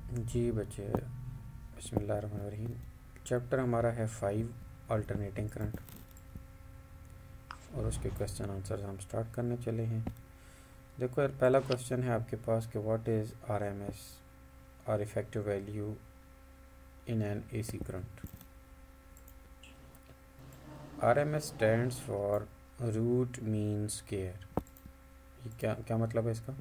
जी बच्चे, बिस्मिल्लाहिर्रहमानिर्रहीम। चैप्टर हमारा है 5 अल्टरनेटिंग करंट, और उसके क्वेश्चन आंसर हम स्टार्ट करने चले हैं। देखो यार, पहला क्वेश्चन है आपके पास कि व्हाट इज़ आरएमएस और effective value in an AC current. RMS stands for root mean square. ये क्या क्या मतलब है इसका?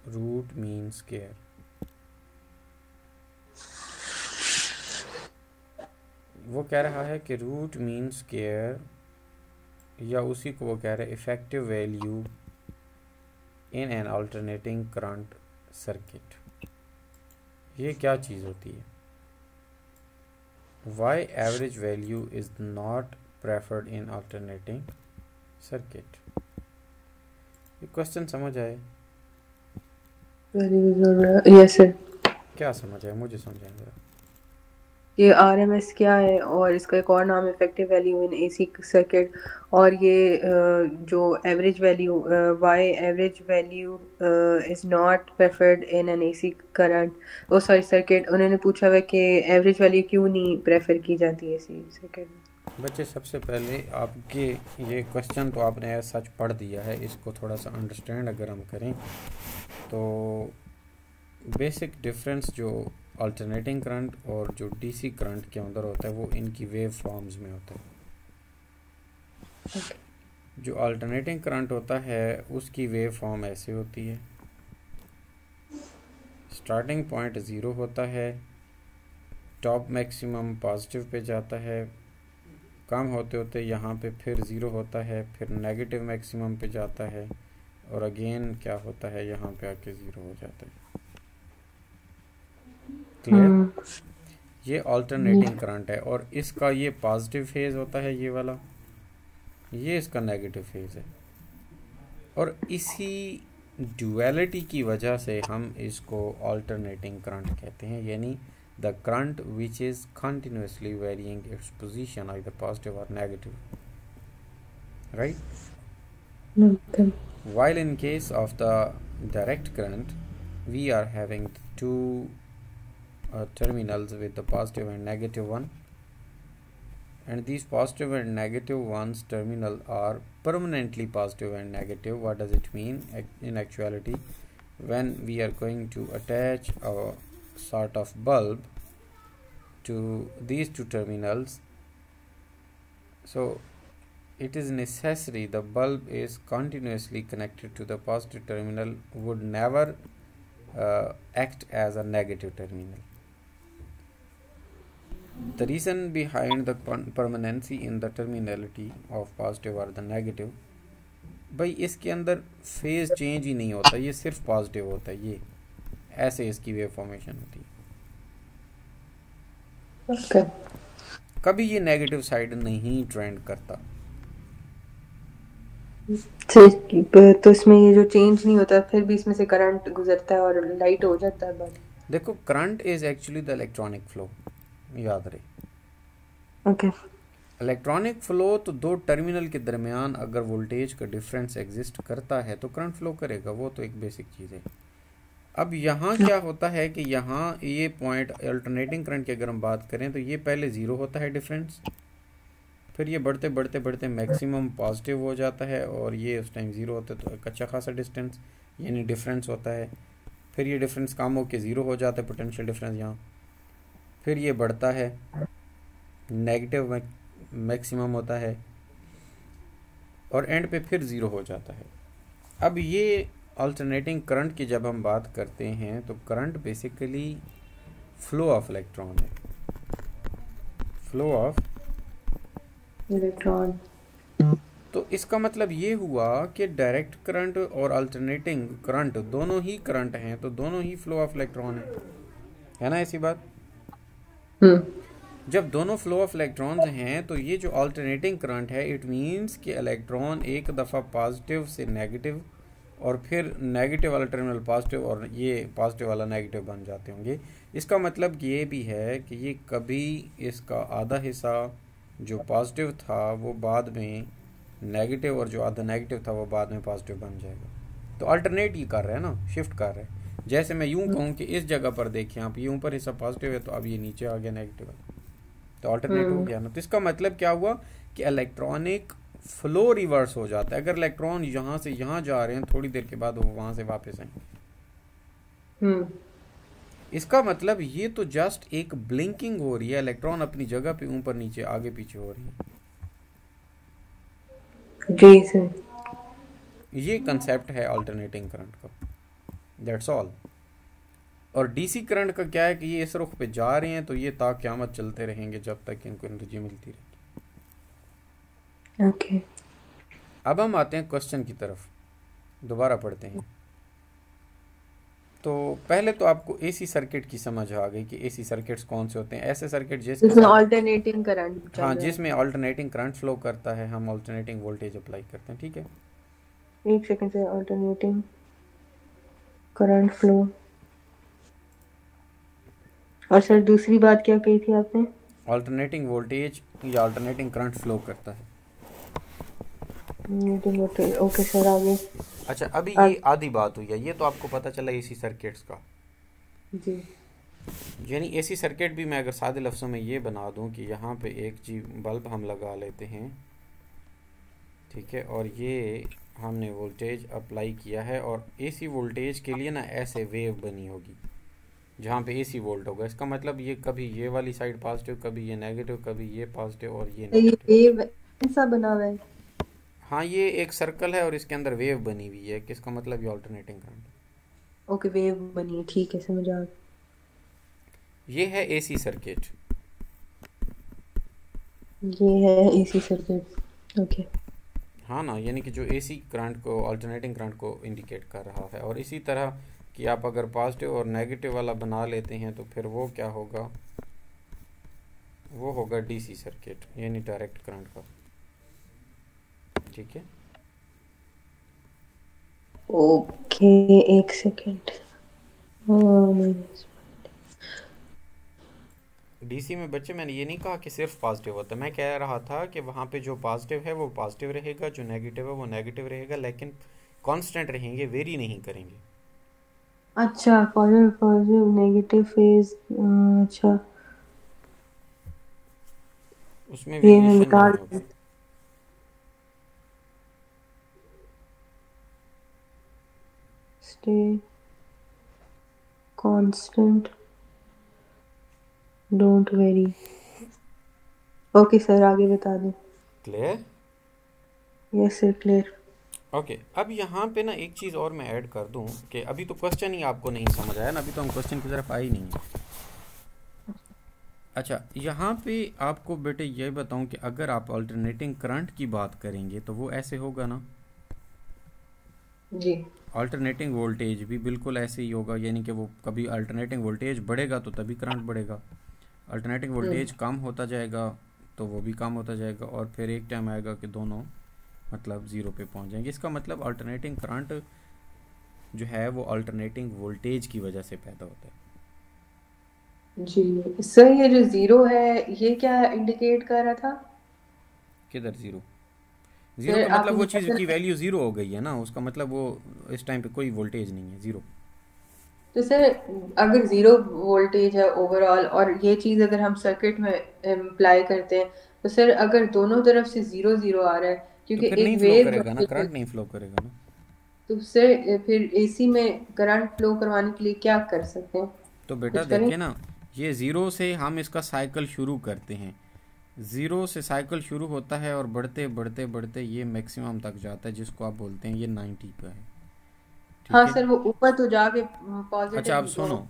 रूट मीन स्क्वायर, वो कह रहा है कि रूट मीन स्क्वायर, या उसी को वो कह रहे हैं effective value in an alternating current circuit. ये क्या चीज़ होती है? Why average value is not preferred in alternating circuit. ये क्वेश्चन समझ आए? Yes sir. क्या समझ आए, मुझे समझाएं जरा। ये आरएमएस क्या है और इसका एक और नाम effective value in AC circuit, और ये जो average value why average value is not preferred in an AC current oh sorry circuit. उन्होंने पूछा हुआ कि एवरेज वैल्यू क्यों नहीं प्रेफर की जाती है एसी सर्किट में। बच्चे, सबसे पहले आपके ये क्वेश्चन तो आपने सच पढ़ दिया है, इसको थोड़ा सा अंडरस्टैंड अगर हम करें तो बेसिक डिफरेंस जो अल्टरनेटिंग करंट और जो डीसी करंट के अंदर होता है वो इनकी वेव फॉर्म्स में होता है। जो अल्टरनेटिंग करंट होता है उसकी वेव फॉर्म ऐसे होती है, स्टार्टिंग पॉइंट ज़ीरो होता है, टॉप मैक्सिमम पॉजिटिव पे जाता है, कम होते होते यहाँ पे फिर ज़ीरो होता है, फिर नेगेटिव मैक्सिमम पे जाता है, और अगेन क्या होता है, यहाँ पे आके ज़ीरो हो जाता है। क्लियर? ये अल्टरनेटिंग करंट है, और इसका ये पॉजिटिव फेज़ होता है ये वाला, ये इसका नेगेटिव फेज़ है, और इसी ड्यूअलिटी की वजह से हम इसको अल्टरनेटिंग करंट कहते हैं, यानी the current which is continuously varying its position either positive और negative, right? While in case of the direct current, we are having two terminals with the positive and negative one, and these positive and negative ones terminal are permanently positive and negative. What does it mean in actuality? When we are going to attach a sort of bulb to these two terminals, so it is necessary the bulb is continuously connected to the positive terminal, would never act as a negative terminal. The reason behind the permanency in the terminality of positive or the negative, भाई इसके अंदर phase change ही नहीं होता, ये सिर्फ positive होता है, ये ऐसे इसकी वेव फॉर्मेशन होती है। Okay. कभी ये नेगेटिव साइड नहीं ट्रेंड करता। तो इसमें ये जो चेंज नहीं होता फिर भी इसमें से करंट गुजरता है और लाइट हो जाता है बंद। देखो, current is actually the electronic flow, याद रहे। ओके। इलेक्ट्रॉनिक फ्लो तो दो टर्मिनल के दरमियान अगर वोल्टेज का डिफरेंस एग्जिस्ट करता है तो करंट फ्लो करेगा, वो तो एक बेसिक चीज़ है। अब यहाँ क्या होता है कि यहाँ ये पॉइंट अल्टरनेटिंग करंट की अगर हम बात करें तो ये पहले ज़ीरो होता है डिफरेंस, फिर ये बढ़ते बढ़ते बढ़ते मैक्सिमम पॉजिटिव हो जाता है, और ये उस टाइम ज़ीरो होता है तो एक अच्छा खासा डिस्टेंस यानी डिफरेंस होता है। फिर ये डिफरेंस कम होकर ज़ीरो हो जाता है, पोटेंशियल डिफरेंस यहाँ, फिर ये बढ़ता है, नेगेटिव मैक्सिमम होता है, और एंड पे फिर ज़ीरो हो जाता है। अब ये अल्टरनेटिंग करंट की जब हम बात करते हैं तो current basically flow of electron है, फ्लो ऑफ इलेक्ट्रॉन। तो इसका मतलब ये हुआ कि डायरेक्ट करंट और अल्टरनेटिंग करंट दोनों ही करंट हैं, तो दोनों ही फ्लो ऑफ इलेक्ट्रॉन है ना, ऐसी बात। जब दोनों फ्लो ऑफ इलेक्ट्रॉन्स हैं तो ये जो अल्टरनेटिंग करंट है, इट मीन्स कि इलेक्ट्रॉन एक दफ़ा पॉजिटिव से नेगेटिव और फिर नेगेटिव वाला टर्मिनल पॉजिटिव और ये पॉजिटिव वाला नेगेटिव बन जाते होंगे। इसका मतलब ये भी है कि ये कभी इसका आधा हिस्सा जो पॉजिटिव था वो बाद में नेगेटिव, और जो आधा नेगेटिव था वो बाद में पॉजिटिव बन जाएगा। तो अल्टरनेट ये कर रहा है ना, शिफ्ट कर रहा है। जैसे मैं यूं कहूँ कि इस जगह पर देखिए आप, ये ऊपर हिस्सा पॉजिटिव है तो अब ये नीचे आ गया नेगेटिव है, तो अल्टरनेट हो गया ना। तो इसका मतलब क्या हुआ कि इलेक्ट्रॉनिक फ्लो रिवर्स हो जाता है। अगर इलेक्ट्रॉन यहाँ से यहाँ जा रहे हैं, थोड़ी देर के बाद वो वहाँ से वापस आएंगे। इसका मतलब ये तो जस्ट एक ब्लिंकिंग हो रही है, इलेक्ट्रॉन अपनी जगह पे ऊपर नीचे आगे पीछे हो रही है। जी सर। ये कंसेप्ट है अल्टरनेटिंग करंट का, दैट्स ऑल। और डीसी करंट का क्या है कि ये इस रुख पे जा रहे हैं तो ये ता क़यामत चलते रहेंगे जब तक इनको एनर्जी मिलती रहेगी। ओके। अब हम आते हैं क्वेश्चन की तरफ, दोबारा पढ़ते हैं। तो पहले तो आपको एसी सर्किट की समझ आ गई कि एसी सर्किट्स कौन से होते हैं। ऐसे सर्किट जिसमें अल्टरनेटिंग करंट, हाँ, जिसमें अल्टरनेटिंग करंट फ्लो करता है, हम अल्टरनेटिंग वोल्टेज अप्लाई करते हैं, ठीक है। एक सेकंड से, अल्टरनेटिंग करंट फ्लो। और सर दूसरी बात क्या कही थी आपने? अल्टरनेटिंग वोल्टेज या अल्टरनेटिंग करंट फ्लो करता है। ओके सर, आगे। अच्छा, अभी ये आधी बात हुई है, ये तो आपको पता चला एसी सर्किट्स का। जी। यानी एसी सर्किट भी मैं अगर सादे लफ्ज़ों में ये बना दूं कि यहाँ पे एक जी बल्ब हम लगा लेते हैं, ठीक है, और ये हमने वोल्टेज अप्लाई किया है, और एसी वोल्टेज के लिए ना ऐसे वेव बनी होगी जहाँ पे एसी वोल्ट होगा। इसका मतलब ये कभी ये वाली साइड पॉजिटिव, कभी ये नेगेटिव, कभी ये पॉजिटिव और ये नेगेटिव। ये वेव ऐसा बना हुआ है? हाँ, ये एक सर्कल है और इसके अंदर वेव बनी हुई है, किसका मतलब ये अल्टरनेटिंग करंट। ओके, वेव बनी है, ठीक है, समझ आ। ये है एसी सर्किट, ये है एसी सर्किट, ओके। हाँ ना, यानी कि जो एसी करंट को, अल्टरनेटिंग करंट को इंडिकेट कर रहा है। और इसी तरह कि आप अगर पॉजिटिव और नेगेटिव वाला बना लेते हैं तो फिर वो क्या होगा, वो होगा डीसी सर्किट, यानी डायरेक्ट करंट का, ठीक है। ओके, एक सेकेंड। डीसी में बच्चे मैंने ये नहीं कहा कि सिर्फ पॉजिटिव होता है, मैं कह रहा था कि वहाँ पे जो पॉजिटिव है वो पॉजिटिव रहेगा, जो नेगेटिव है वो नेगेटिव रहेगा, लेकिन कांस्टेंट रहेंगे, वेरी नहीं करेंगे। अच्छा, पॉजिटिव नेगेटिव फेज, अच्छा, उसमें ये मैं वेरिएशन नहीं निकाल। होगा। Stay constant, don't very. Okay sir, आगे बता दें। Clear? Yes sir, clear. Okay, अब यहाँ पे ना एक चीज़ और मैं ऐड कर दूँ कि अभी तो क्वेश्चन ही आपको नहीं समझ आया ना, अभी तो हम क्वेश्चन की तरफ आए ही नहीं है। अच्छा, यहाँ पे आपको बेटे ये बताऊँ कि अगर आप अल्टरनेटिंग करंट की बात करेंगे तो वो ऐसे होगा ना जी। अल्टरनेटिंग वोल्टेज भी बिल्कुल ऐसे ही होगा, यानी कि वो कभी अल्टरनेटिंग वोल्टेज बढ़ेगा तो तभी करंट बढ़ेगा, अल्टरनेटिंग वोल्टेज कम होता जाएगा तो वो भी कम होता जाएगा, और फिर एक टाइम आएगा कि दोनों मतलब ज़ीरो पे पहुंच जाएंगे। इसका मतलब अल्टरनेटिंग करंट जो है वो अल्टरनेटिंग वोल्टेज की वजह से पैदा होता है। जी सर, ये जो जीरो है ये क्या इंडिकेट कर रहा था? किधर ज़ीरो? ज़ीरो का मतलब वो चीज़ की वैल्यू ज़ीरो हो गई है ना, उसका मतलब वो इस टाइम पे कोई वोल्टेज नहीं है, ज़ीरो। तो सर, अगर जीरो वोल्टेज है ओवरऑल, और ये चीज़ अगर हम सर्किट में अप्लाई करते हैं, तो सर अगर दोनों तरफ से जीरो जीरो आ रहा है, तो क्योंकि फिर एक नहीं फ्लो वेव करेगा ना, करंट नहीं फ्लो करेगा ना। तो सर फिर एसी में करंट फ्लो करवाने के लिए क्या कर सकते हैं? तो बेटा कुछ करें? देखिए ना, ये ज़ीरो से हम इसका साइकिल शुरू करते हैं, ज़ीरो से साइकिल शुरू होता है और बढ़ते बढ़ते बढ़ते ये मैक्सिमम तक जाता है, जिसको आप बोलते हैं ये 90 पे है, ठीक हाँ है। सर, वो ऊपर तो जाके अच्छा, पॉजिटिव आप सुनो,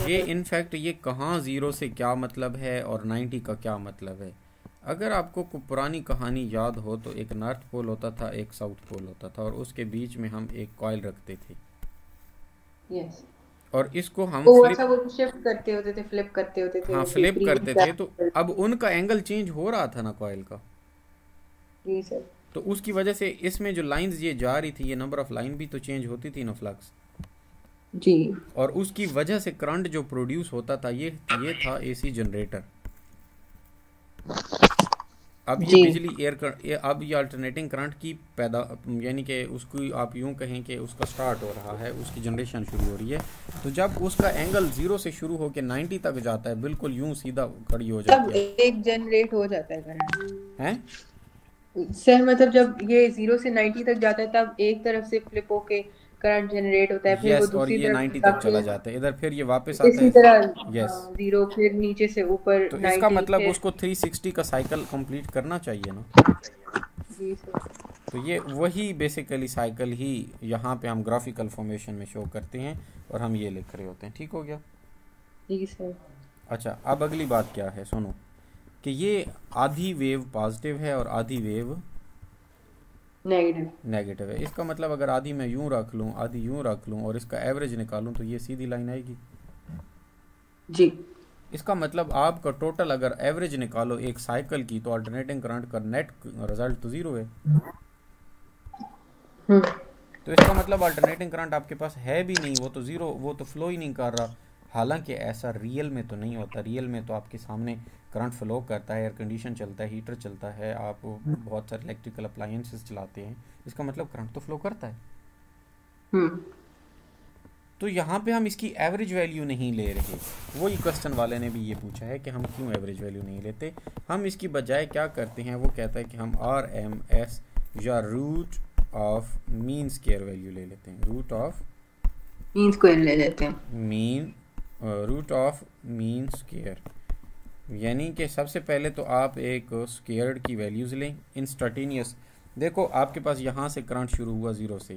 ये इनफैक्ट ये कहाँ ज़ीरो से क्या मतलब है और 90 का क्या मतलब है। अगर आपको पुरानी कहानी याद हो तो एक नॉर्थ पोल होता था, एक साउथ पोल होता था, और उसके बीच में हम एक कॉइल रखते थे। यस। और इसको हम अच्छा, वो शिफ्ट करते होते थे, फ्लिप करते होते थे, हाँ, फ्लिप करते थे, तो अब उनका एंगल चेंज हो रहा था ना कॉइल का। जी सर। तो उसकी वजह से इसमें जो लाइंस ये जा रही थी, ये नंबर ऑफ लाइन भी तो चेंज होती थी ना, फ्लक्स। जी। और उसकी वजह से करंट जो प्रोड्यूस होता था ये था एसी जनरेटर। अब ये जी बिजली अब ये अल्टरनेटिंग करंट की पैदा, यानी कि उसकी आप यूं कहें कि उसका स्टार्ट हो रहा है, उसकी जनरेशन शुरू हो रही है। तो जब उसका एंगल 0 से शुरू होकर 90 तक जाता है, बिल्कुल यूं सीधा खड़ी हो तब जाती है। एक जनरेट हो जाता है करंट हैं? सर, मतलब जब ये 0 से 90 तक जाता है तब एक तरफ से फ्लिप होके करंट जनरेट होता है, फिर वो यस, और दूसरी ये तरफ 90 तक चला जाके जाता है इधर, फिर ये वापस आता इसी है। तरह यस। 0 फिर नीचे से ऊपर तो इसका 90 मतलब फिर। उसको 360 का साइकिल कंप्लीट करना चाहिए ना। जी सर। तो ये वही बेसिकली साइकिल ही यहाँ पे हम ग्राफिकल फॉर्मेशन में शो करते हैं और हम ये लिख रहे होते हैं। ठीक हो गया? जी सर। अच्छा, अब अगली बात क्या है, सुनो कि ये आधी वेव पॉजिटिव है और आधी वेव नेगेटिव। नेगेटिव है। इसका मतलब अगर आधी मैं यूं रख लूं, आधी यूं रख लूं और इसका एवरेज निकालूं तो ये सीधी लाइन आएगी। जी। इसका मतलब आपका टोटल अगर एवरेज निकालो एक साइकिल की, तो अल्टरनेटिंग करंट का नेट रिजल्ट तो 0 है। हम्म। तो इसका मतलब अल्टरनेटिंग करंट आपके पास है भी नहीं, वो तो 0, वो तो फ्लो ही नहीं कर रहा। हालांकि ऐसा रियल में तो नहीं होता। रियल में तो आपके सामने करंट फ्लो करता है, एयर कंडीशन चलता है, हीटर चलता है, आप बहुत सारे इलेक्ट्रिकल अप्लायंसेस चलाते हैं, इसका मतलब करंट तो फ्लो करता है। हम्म। तो यहाँ पे हम इसकी एवरेज वैल्यू नहीं ले रहे। वही क्वेश्चन वाले ने भी ये पूछा है कि हम क्यों एवरेज वैल्यू नहीं लेते। हम इसकी बजाय क्या करते हैं, वो कहता है कि हम RMS या root of mean square value ले लेते हैं। रूट ऑफ मीन स्क्वायर ले लेते हैं। Mean root of mean square, यानी कि सबसे पहले तो आप एक स्क्वायर्ड की वैल्यूज़ लें इंस्टेंटेनियस। देखो आपके पास यहाँ से करंट शुरू हुआ 0 से,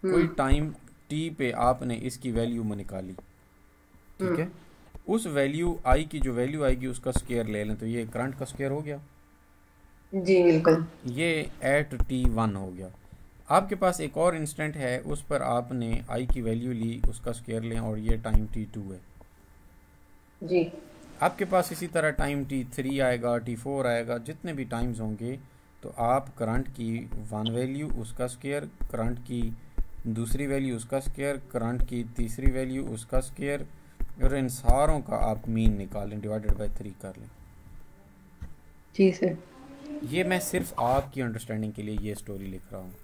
कोई टाइम t पे आपने इसकी वैल्यू निकाली, ठीक है। उस वैल्यू i की जो वैल्यू आएगी उसका स्क्वायर ले लें, तो ये करंट का स्क्वायर हो गया। जी बिल्कुल। ये एट t1 हो गया। आपके पास एक और इंस्टेंट है, उस पर आपने i की वैल्यू ली, उसका स्क्वायर लें, और ये टाइम t2 है। जी। आपके पास इसी तरह टाइम t3 आएगा, t4 आएगा, जितने भी टाइम्स होंगे, तो आप करंट की वन वैल्यू उसका स्क्वायर, करंट की दूसरी वैल्यू उसका स्क्वायर, करंट की तीसरी वैल्यू उसका स्क्वायर, और इन सारों का आप मीन निकालें, डिवाइडेड बाय 3 कर लें। जी सर। ये मैं सिर्फ आपकी अंडरस्टैंडिंग के लिए ये स्टोरी लिख रहा हूँ।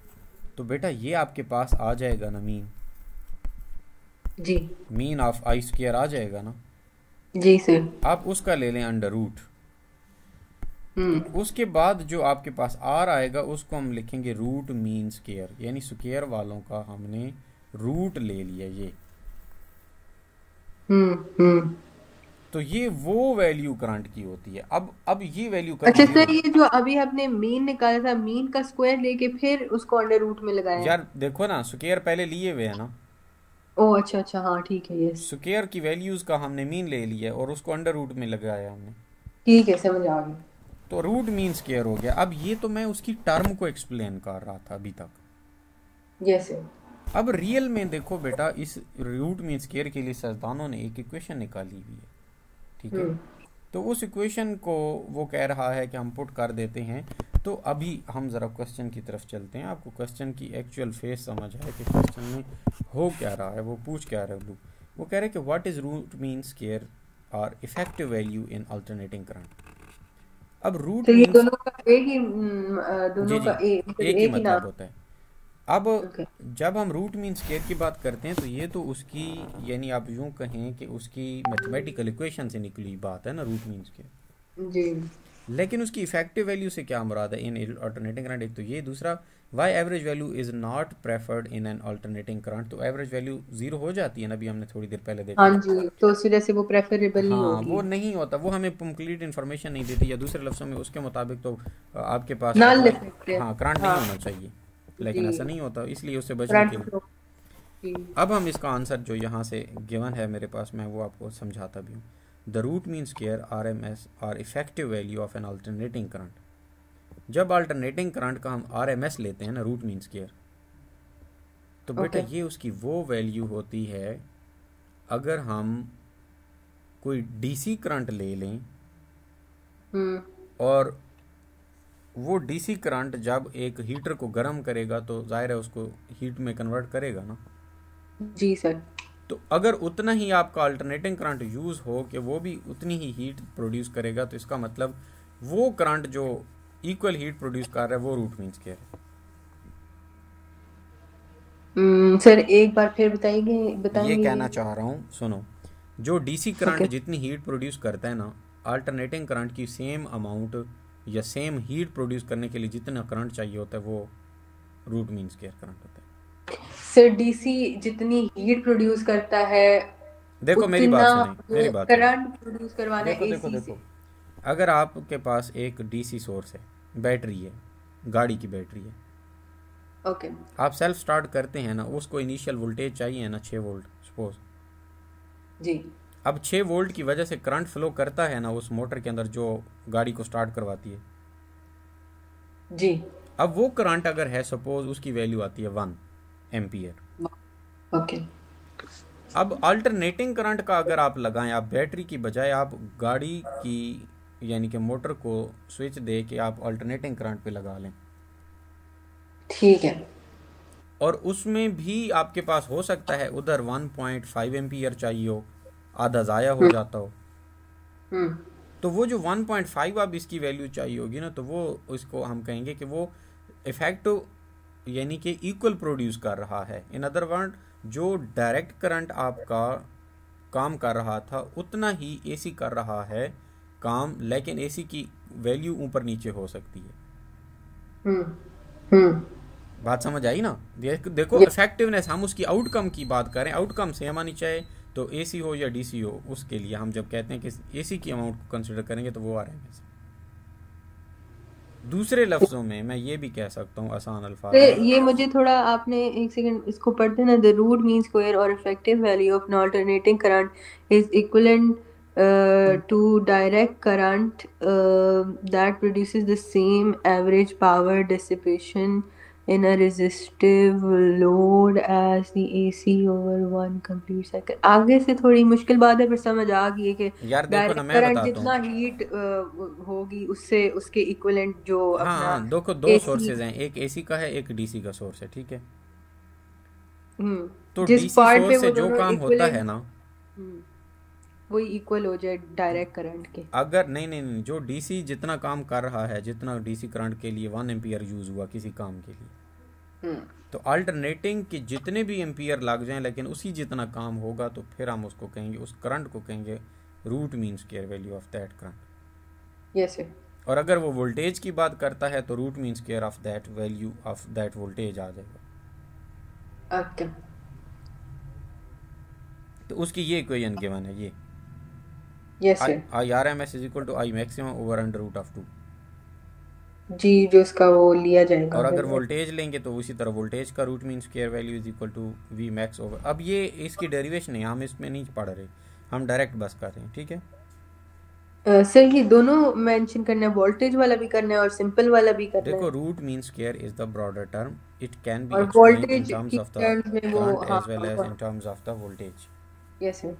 तो बेटा ये आपके पास आ जाएगा ना मीन, जी। मीन ऑफ आई स्क्वायर आ जाएगा ना। जी सर। आप उसका ले लें अंडर रूट। हम्म। उसके बाद जो आपके पास आर आएगा उसको हम लिखेंगे रूट मीन स्क्वायर, यानी स्क्वायर वालों का हमने रूट ले लिया ये। हम्म। तो ये वो वैल्यू करंट की होती है। अब ये वैल्यू अच्छा कभी सर, 0। ये जो अभी आपने मीन निकाला था, मीन का स्क्वायर लेके फिर उसको अंडर रूट में लगाया है? यार देखो ना, स्क्वायर पहले लिए हुए है ना, ओह अच्छा अच्छा, हाँ ठीक है, यस। स्क्वायर की वैल्यूज का हमने मीन ले लिया और उसको अंडर रूट में लगाया हमने, ठीक है, समझ आ गई। तो रूट मीन स्क्वायर हो गया। अब ये तो मैं उसकी टर्म को एक्सप्लेन कर रहा था अभी तक। Yes sir. अब रियल में देखो बेटा, इस रूट मीन स्क्वायर के लिए साइंसदानों ने एक इक्वेशन निकाली हुई है, ठीक है। तो उस इक्वेशन को वो कह रहा है कि हम पुट कर देते हैं। तो अभी हम ज़रा क्वेश्चन की तरफ चलते हैं, आपको क्वेश्चन की एक्चुअल फेस समझ आए कि क्वेश्चन में हो क्या रहा है, वो पूछ क्या रहा है लोग। वो कह रहे हैं कि what is root mean square और effective value in alternating current. अब रूट तो ये मीन्स, दोनों का एक ही जी दोनों जी, का एक ही एक ही मतलब नाम? होता है। अब ओके। जब हम रूट मीन स्क्वायर की बात करते हैं तो ये तो उसकी, यानी आप यूं कहें कि उसकी मैथमेटिकल इक्वेशन से निकली बात है ना रूट मीन स्क्वायर। जी। लेकिन उसकी इफेक्टिव वैल्यू से क्या मुराद है इन अल्टरनेटिंग करंट, एक तो ये, दूसरा why average value is not preferred in an alternating current. तो एवरेज वैल्यू 0 हो जाती है ना, अभी हमने थोड़ी देर पहले देखा। हाँ जी, तो उस वजह से वो प्रेफरेबल नहीं हाँ, होगी। वो नहीं होता, वो हमें कंप्लीट इन्फॉर्मेशन नहीं देती, या दूसरे लफ्ज़ों में उसके मुताबिक तो आपके पास नल मतलब इफेक्ट है। हाँ करंट नहीं हाँ होना चाहिए, लेकिन जी। ऐसा नहीं होता, इसलिए उससे बचने करंट के लिए। फ्लो। जी। अब हम इसका आंसर जो यहाँ से गिवन है मेरे पास, मैं वो आपको समझाता भी हूँ। The root mean square RMS और effective value of an alternating current. जब अल्टरनेटिंग करंट का हम RMS लेते हैं ना, रूट मीन स्क्वायर, तो बेटा ओके। ये उसकी वो वैल्यू होती है अगर हम कोई DC करंट ले लें, और वो DC करंट जब एक हीटर को गर्म करेगा तो जाहिर है उसको हीट में कन्वर्ट करेगा ना। जी सर। तो अगर उतना ही आपका अल्टरनेटिंग करंट यूज़ हो कि वो भी उतनी ही हीट प्रोड्यूस करेगा, तो इसका मतलब वो करंट जो इक्वल हीट प्रोड्यूस कर रहा है वो रूट मीन स्क्वायर है। सर एक बार फिर ये बताएंगे कहना ये। चाह रहा हूँ, सुनो, जो डीसी करंट ओके जितनी हीट प्रोड्यूस करता है ना, अल्टरनेटिंग करंट की सेम अमाउंट या सेम हीट प्रोड्यूस करने के लिए जितना करंट चाहिए होता है वो रूट मीन स्क्वायर करंट होता है। सर डीसी जितनी हीट प्रोड्यूस करता है देखो मेरी बात उतना सुने, मेरी वो बात सुने, करंट प्रोड्यूस करवाना देखो है देखो एसी देखो, से। अगर आपके पास एक डीसी सोर्स है, बैटरी है, गाड़ी की बैटरी है, ओके आप सेल्फ स्टार्ट करते हैं ना, उसको इनिशियल वोल्टेज चाहिए ना 6 वोल्ट सपोज। जी अब 6 वोल्ट की वजह से करंट फ्लो करता है ना उस मोटर के अंदर जो गाड़ी को स्टार्ट करवाती है। जी अब वो करंट अगर है सपोज उसकी वैल्यू आती है 1 एम्पियर। ओके अब अल्टरनेटिंग करंट का अगर आप लगाएं, आप बैटरी की बजाय आप गाड़ी की यानी कि मोटर को स्विच दे के आप अल्टरनेटिंग करंट पे लगा लें, ठीक है। और उसमें भी आपके पास हो सकता है उधर 1.5 एम्पियर चाहिए हो, आधा ज़ाया हो हम्म जाता हो, हम्म तो वो जो 1.5 अब इसकी वैल्यू चाहिए होगी ना, तो वो इसको हम कहेंगे कि वो इफेक्टिव यानी कि इक्वल प्रोड्यूस कर रहा है। इन अदर वर्ड, जो डायरेक्ट करंट आपका काम कर रहा था उतना ही एसी कर रहा है काम, लेकिन एसी की वैल्यू ऊपर नीचे हो सकती है। हम्म हम्म बात समझ आई ना? देखो ये इफेक्टिवनेस, हम उसकी आउटकम की बात करें, आउटकम सेम आनी चाहिए, तो एसी हो या डीसी हो, उसके लिए हम जब कहते हैं कि एसी की अमाउंट को कंसिडर करेंगे तो वो आ रहे हैं। दूसरे लफ्ज़ों में मैं ये भी कह सकता हूँ आसान अल्फाज में, ये मुझे थोड़ा आपने एक सेकंड इसको पढ़ देना। द रूट मीन स्क्वायर और effective value of non alternating current is equivalent to direct current that produces the same average power dissipation in a resistive load as the AC over one complete cycle। आगे से थोड़ी मुश्किल बात है, फिर समझ आ गई है कि यार देखो ना डायरेक्ट मैं करंट बताता हूँ। जितना हीट होगी उससे उसके इक्विवेलेंट जो हाँ अपना हाँ, देखो दो एसी। सोर्सेज हैं, एक एसी का है एक डीसी का सोर्स है, ठीक है? तो जिस डीसी पार्ट पे सोर्स से वो जो दोनों काम होता है इक्विवेलेंट ना, वही इक्वल हो जाए डायरेक्ट करंट के। अगर नहीं नहीं नहीं, जो डीसी जितना काम कर रहा है, जितना डीसी करंट के लिए 1 एम्पियर यूज़ हुआ किसी काम के लिए, हम्म तो अल्टरनेटिंग के जितने भी एम्पियर लग जाएं लेकिन उसी जितना काम होगा, तो फिर हम उसको कहेंगे, उस करंट को कहेंगे root mean square value of that current. Yes sir. और अगर वो वोल्टेज की बात करता है तो root mean square of that value of that voltage आ जाएगा। ओके तो उसकी ये इक्वेशन गिवन है, ये yes sir. I R M S is equal to I maximum over under root of 2। जी जो उसका वो लिया जाएगा और अगर फिर। वोल्टेज लेंगे तो उसी तरह वोल्टेज का root mean square value is equal to V max over, अब ये इसकी डेरिवेशन है, हम इसमें नहीं पढ़ रहे, हम डायरेक्ट बस कर रहे हैं, ठीक है? सर ये दोनों मेंशन करना है, वोल्टेज वाला भी करना है और सिंपल वाला भी करना देखो है। Root mean square is the broader term, it can be और एक्सप्लेन इन वोल्टेज टर्म्स की ऑफ द टर्म्स में वो करंट हाँ as well as in terms of the voltage. Yes sir.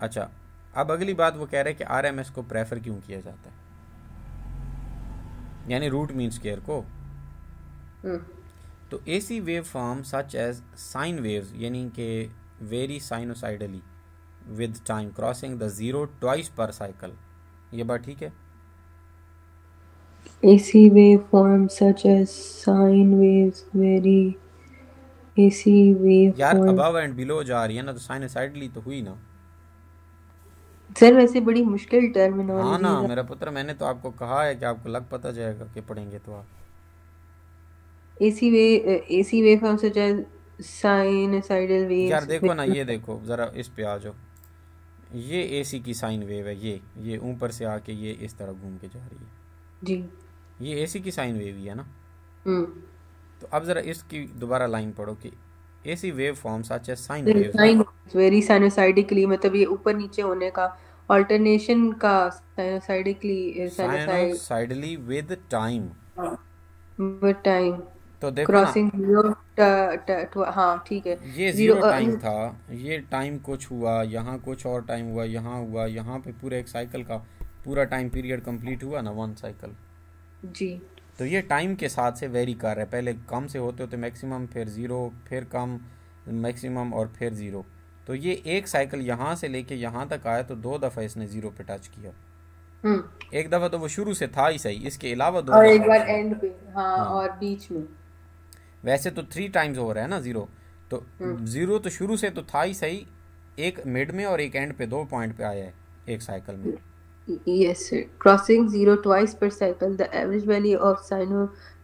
अच्छा, अब अगली बात वो कह रहे हैं कि आर एम एस को प्रेफर क्यों किया जाता है, यानी रूट मीन स्क्वायर को। तो AC wave form such as sine waves, यानी कि vary sinusoidally with time crossing the zero twice per cycle, ये बात ठीक है? AC waveform such as sine waves vary। AC यार waveform अबव एंड बिलो जा रही है ना, तो साइनोसाइडली तो हुई ना। सर वैसे बड़ी मुश्किल हाँ टर्मिनोलॉजी ना है। मेरा पुत्र, मैंने तो आपको कहा है कि आपको लग पता जाएगा कि पढ़ेंगे तो आप। AC waveform such as sinusoidal यार waves देखो ना, vary। ये देखो ज़रा इस पे आ जाओ, ये एसी की साइन वेव है, ये ऊपर से आके ये इस तरह घूम के जा रही है, जी ये एसी की साइन वेव ही है ना। हम्म तो अब ज़रा इसकी दोबारा लाइन पढ़ो कि AC wave form such as sine waves ना। साइन वेरी साइनोसाइडिकली, मतलब ये ऊपर नीचे होने का ऑल्टरनेशन का sinusoidally sinusoid sinusoidally with time, with time तो देखो ना, क्रॉसिंग जीरो। हाँ ठीक है। ये जीरो ज़ीरो टाइम था, ये टाइम कुछ हुआ, यहाँ कुछ और टाइम हुआ, यहाँ पे पूरे एक साइकिल का पूरा टाइम पीरियड कंप्लीट हुआ ना, 1 साइकिल। जी तो ये टाइम के साथ से वेरी कर रहा है, पहले कम से होते होते मैक्सिमम, फिर ज़ीरो, फिर कम, मैक्सिमम और फिर ज़ीरो। तो ये एक साइकिल यहाँ से लेके यहाँ तक आया तो 2 दफ़ा इसने ज़ीरो पे टच किया। हम्म। एक दफ़ा तो वो शुरू से था ही सही, इसके अलावा दो और एक दफ़ा बार हुआ। एंड पे, हाँ, हाँ, और बीच में। वैसे तो 3 टाइम्स हो रहा है ना ज़ीरो, तो हम्म। ज़ीरो तो शुरू से तो था ही सही, एक मिड में और एक एंड पे, 2 पॉइंट पे आया है एक साइकिल में। Yes, sir. Crossing zero twice per cycle, the average value of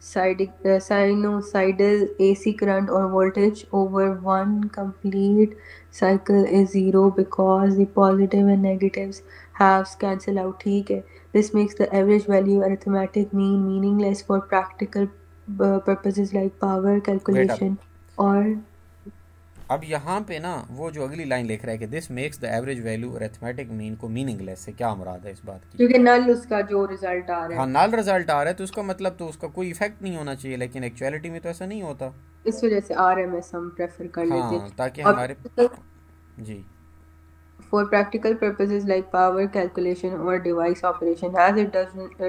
sinusoidal AC current or voltage over one complete cycle is zero because the positive and negatives halves cancel out. ठीक है. This makes the average value arithmetic mean meaningless for practical purposes like power wait up, calculation or अब यहाँ पे ना वो जो अगली line लिख रहा है कि this makes the average value arithmetic mean को मीनिंगलेस, से क्या मुराद है इस बात की? क्योंकि नल उसका जो रिजल्ट आ रहा हाँ, है, नल रिजल्ट आ रहा है तो उसका मतलब तो उसका कोई इफेक्ट नहीं होना चाहिए, लेकिन एक्चुअलिटी में तो ऐसा नहीं होता। इस वजह से RMS हम प्रेफर कर लेते हाँ, हैं। ताकि और हमारे, जी, for practical purposes like power calculation or device operation, as it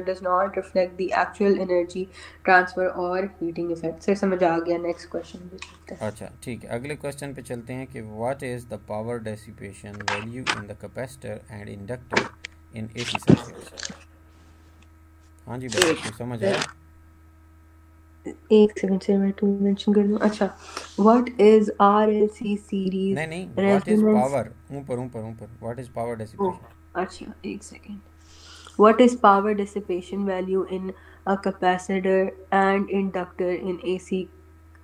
does not reflect the actual energy transfer or heating effect. Sir समझ आ गया, नेक्स्ट क्वेश्चन भी चलते हैं। अच्छा ठीक है, अगले क्वेश्चन पे चलते हैं कि what is the power dissipation value in the capacitor and inductor in AC circuits. हाँ जी बेटे, कोई समझ आया? एक सेकंड से मैं टू मेंशन कर दूं। अच्छा, व्हाट इज RLC सीरीज नहीं नहीं, व्हाट इज़ रेजोनेंस। पावर, ऊपर ऊपर ऊपर, what is power oh, dissipation. अच्छा एक second. What is power dissipation value in a capacitor and inductor in AC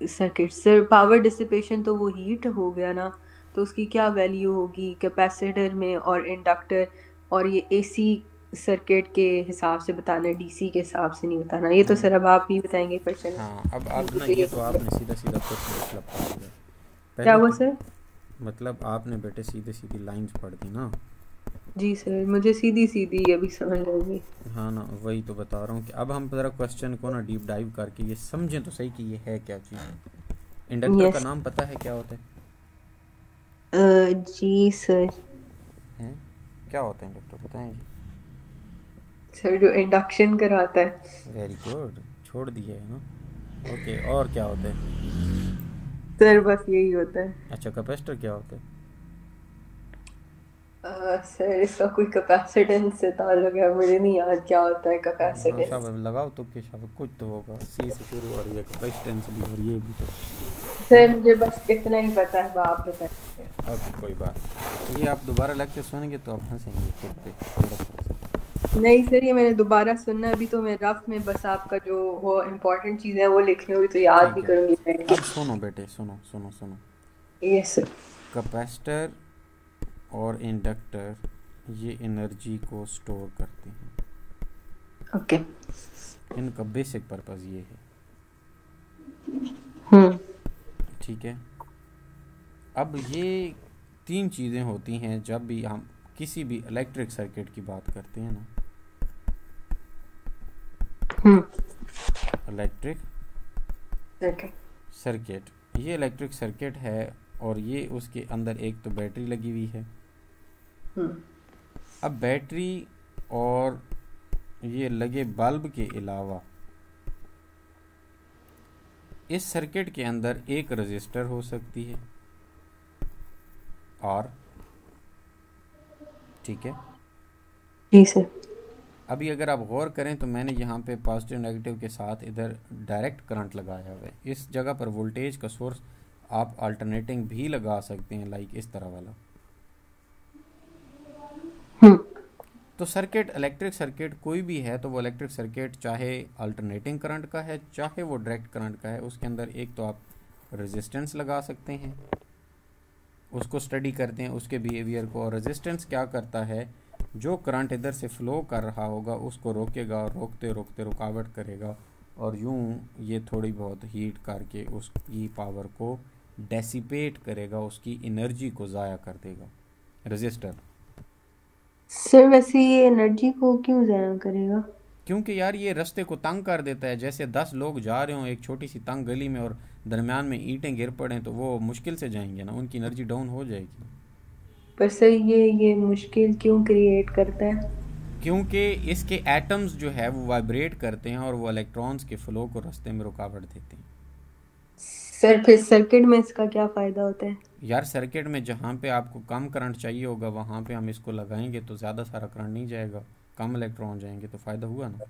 circuit? Sir power dissipation तो वो हीट हो गया ना, तो उसकी क्या वैल्यू होगी कैपेसिटर में और इंडक्टर, और ये एसी सर्किट के हिसाब से बताना है, डीसी के हिसाब से नहीं बताना। ये तो सर अब आप ही बताएंगे क्वेश्चन। हाँ, अब मुझे ना तो ये ये तो आपने सीधा सीधा क्वेश्चन मतलब पढ़ दिया। क्या पहले हुआ तो सर? मतलब आपने बेटे सीधे सीधी लाइंस पढ़ दी ना। जी सर, मुझे सीधी सीधी अभी समझ आएगी। हाँ ना, वही तो बता रहा हूँ कि अब हम ज़रा क्वेश्चन को ना डीप डाइव करके ये समझें तो सही कि ये है क्या चीज़। इंडक्टर का यस। नाम पता है क्या होता जी सर। है? क्या होता है इंडक्टर, बताएं जी। सर जो इंडक्शन कराता है। वेरी गुड, छोड़ दिया है ना। ओके, और क्या होता है? सर बस यही होता है। अच्छा, कैपेसिटर क्या होता है? सर इसका कोई कैपेसिटेंस से ताल्लुक है, मुझे नहीं याद क्या होता है हाँ कैपेसिटेंस। शाबाश, लगाओ तुक्के, शाबाश, कुछ तो होगा, सी से शुरू और ये कैपेसिटेंस भी और ये भी तो। सर मुझे बस इतना ही पता है, आप बताइए। ओके, कोई बात नहीं। ये आप दोबारा लेक्चर सुनेंगे तो आप हंसेंगे खुद पे थोड़ा सा। नहीं सर, ये मैंने दोबारा सुनना है, अभी तो मैं रफ में बस आपका जो वो इम्पोर्टेंट चीज़ है वो लिखनी होगी, तो याद भी ठीक है, करूंगी मैं। अब सुनो बेटे, सुनो सुनो सुनो। Yes sir. कैपेसिटर और इंडक्टर ये एनर्जी को स्टोर करते हैं, ओके। इनका बेसिक पर्पस ये है। हम्म। ठीक है, अब ये 3 चीज़ें होती हैं जब भी हम किसी भी इलेक्ट्रिक सर्किट की बात करते हैं ना। हम्म। Electric okay. सर्किट, ये इलेक्ट्रिक सर्किट है और ये उसके अंदर एक तो बैटरी लगी हुई है। हम्म। अब बैटरी और ये लगे बल्ब के अलावा इस सर्किट के अंदर एक रजिस्टर हो सकती है, और ठीक है। जी सर। अभी अगर आप गौर करें तो मैंने यहाँ पे पॉजिटिव नेगेटिव के साथ इधर डायरेक्ट करंट लगाया हुआ है। इस जगह पर वोल्टेज का सोर्स आप अल्टरनेटिंग भी लगा सकते हैं, लाइक इस तरह वाला। हम्म। तो सर्किट, इलेक्ट्रिक सर्किट कोई भी है तो वो इलेक्ट्रिक सर्किट चाहे अल्टरनेटिंग करंट का है चाहे वो डायरेक्ट करंट का है, उसके अंदर एक तो आप रेजिस्टेंस लगा सकते हैं, उसको स्टडी करते हैं उसके बिहेवियर को। और रेजिस्टेंस क्या करता है, जो करंट इधर से फ्लो कर रहा होगा उसको रोकेगा, और रोकते रोकते रुकावट करेगा, और यूं ये थोड़ी बहुत हीट करके उसकी पावर को डेसिपेट करेगा, उसकी एनर्जी को ज़ाया कर देगा रेजिस्टर। सर वैसे ये एनर्जी को क्यों ज़ाया करेगा? क्योंकि यार ये रास्ते को तंग कर देता है। जैसे 10 लोग जा रहे हों एक छोटी सी तंग गली में और दरमियान में ईंटें गिर पड़ें तो वो मुश्किल से जाएंगे ना, उनकी एनर्जी डाउन हो जाएगी। पर सर ये मुश्किल क्यों क्रिएट करता है? क्योंकि इसके एटम्स जो है वो वाइब्रेट करते हैं और वो इलेक्ट्रॉन्स के फ्लो को रास्ते में रुकावट देते हैं। सर फिर सर्किट में इसका क्या फ़ायदा होता है? यार सर्किट में जहाँ पे आपको कम करंट चाहिए होगा वहाँ पे हम इसको लगाएंगे तो ज़्यादा सारा करंट नहीं जाएगा, कम इलेक्ट्रॉन जाएंगे तो फ़ायदा हुआ ना।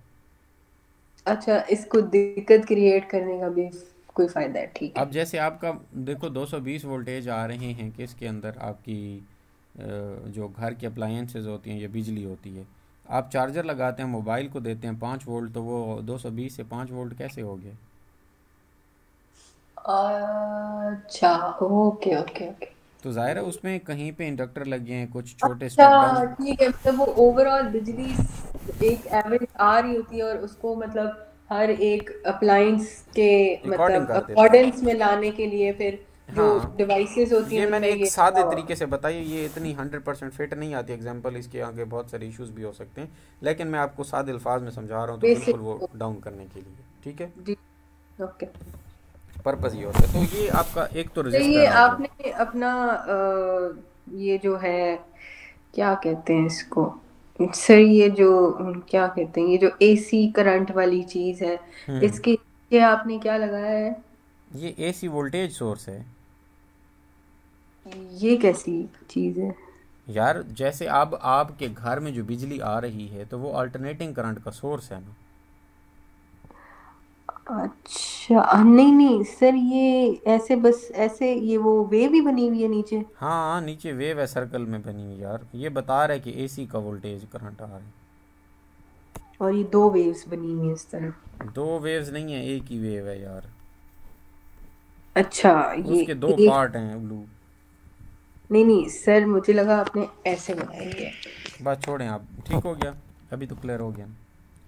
अच्छा, इसको दिक्कत क्रिएट करने का भी कोई फायदा है, ठीक है। अब जैसे आपका देखो 220 वोल्टेज आ रहे हैं किसके अंदर, आपकी जो घर की अप्लायंसेज होती हैं या बिजली होती है, आप चार्जर लगाते हैं, मोबाइल को देते हैं 5 वोल्ट, तो वो 220 से 5 वोल्ट कैसे हो गया? अच्छा, ओके ओके ओके। तो ज़ाहिर है उसमें कहीं पे इंडक्टर लगे हैं, कुछ छोटे स्टेप अच्छा, डाउन। ठीक है, मतलब वो ओवरऑल बिजली एक एवरेज आ रही होती है और उसको मतलब हर एक अप्लायंस के अकॉर्डिंग मतलब कर देता है। अकॉर्डेंस में लाने के लिए फिर जो हाँ, डिवाइसेस होती हैं ये मैंने उनमें एक ये सादे लगा हुआ तरीके से बताई, ये इतनी 100% फिट नहीं आती एग्जांपल, इसके आगे बहुत सारे इश्यूज भी हो सकते हैं, लेकिन मैं आपको सादे अल्फाज में समझा रहा हूँ तो बिल्कुल वो बेसिक। डाउन करने के लिए, ठीक है। जी, ओके। पर्पज़ ये होता है। तो ये आपका एक तो तो ये रजिस्टर आ गया। आपने अपना ये जो है, क्या कहते हैं इसको सर, ये जो क्या कहते हैं, ये जो एसी करंट वाली चीज है, हम्म। इसके ये आपने क्या लगाया है? ये एसी वोल्टेज सोर्स है। ये कैसी चीज है? यार जैसे अब आपके घर में जो बिजली आ रही है तो वो अल्टरनेटिंग करंट का सोर्स है ना। अच्छा, नहीं नहीं सर, ये ऐसे बस ऐसे ये वो वेव भी बनी हुई है नीचे? हाँ नीचे वेव है सर्कल में बनी हुई यार, ये बता रहा है कि एसी का वोल्टेज करंट आ रहा है। और ये दो वेव्स बनी हुई है इस तरह? दो वेव्स नहीं है, एक ही वेव है यार। अच्छा, ये उसके दो एक, पार्ट हैं ब्लू। नहीं नहीं सर, मुझे लगा आपने ऐसे बनाई है। बस छोड़ें आप, ठीक हो गया, अभी तो क्लियर हो गया ना।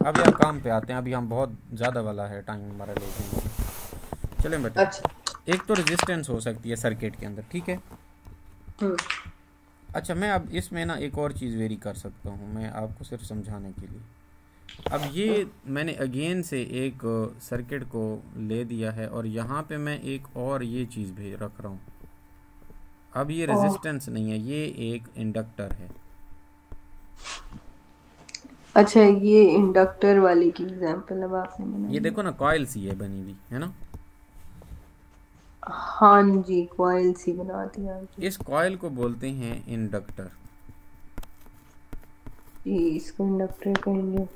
अब यार काम पे आते हैं, अभी हम बहुत ज़्यादा वाला है टाइम हमारा लेके। चलें बेटा, अच्छा। एक तो रेजिस्टेंस हो सकती है सर्किट के अंदर, ठीक है। हम्म। अच्छा मैं अब इसमें ना एक और चीज़ वेरी कर सकता हूँ, मैं आपको सिर्फ समझाने के लिए। अब ये मैंने अगेन से एक सर्किट को ले दिया है और यहाँ पे मैं एक और ये चीज़ भी रख रहा हूँ। अब ये और रेजिस्टेंस नहीं है, ये एक इंडक्टर है। अच्छा, ये इंडक्टर वाली की एग्जांपल अब आपने ये बनाई है? देखो ना कॉइल सी है बनी हुई है ना। हाँ जी, कॉइल सी बना दिया जी। इस कॉइल को बोलते हैं इंडक्टर। जी, इसको इंडक्टर कहेंगे।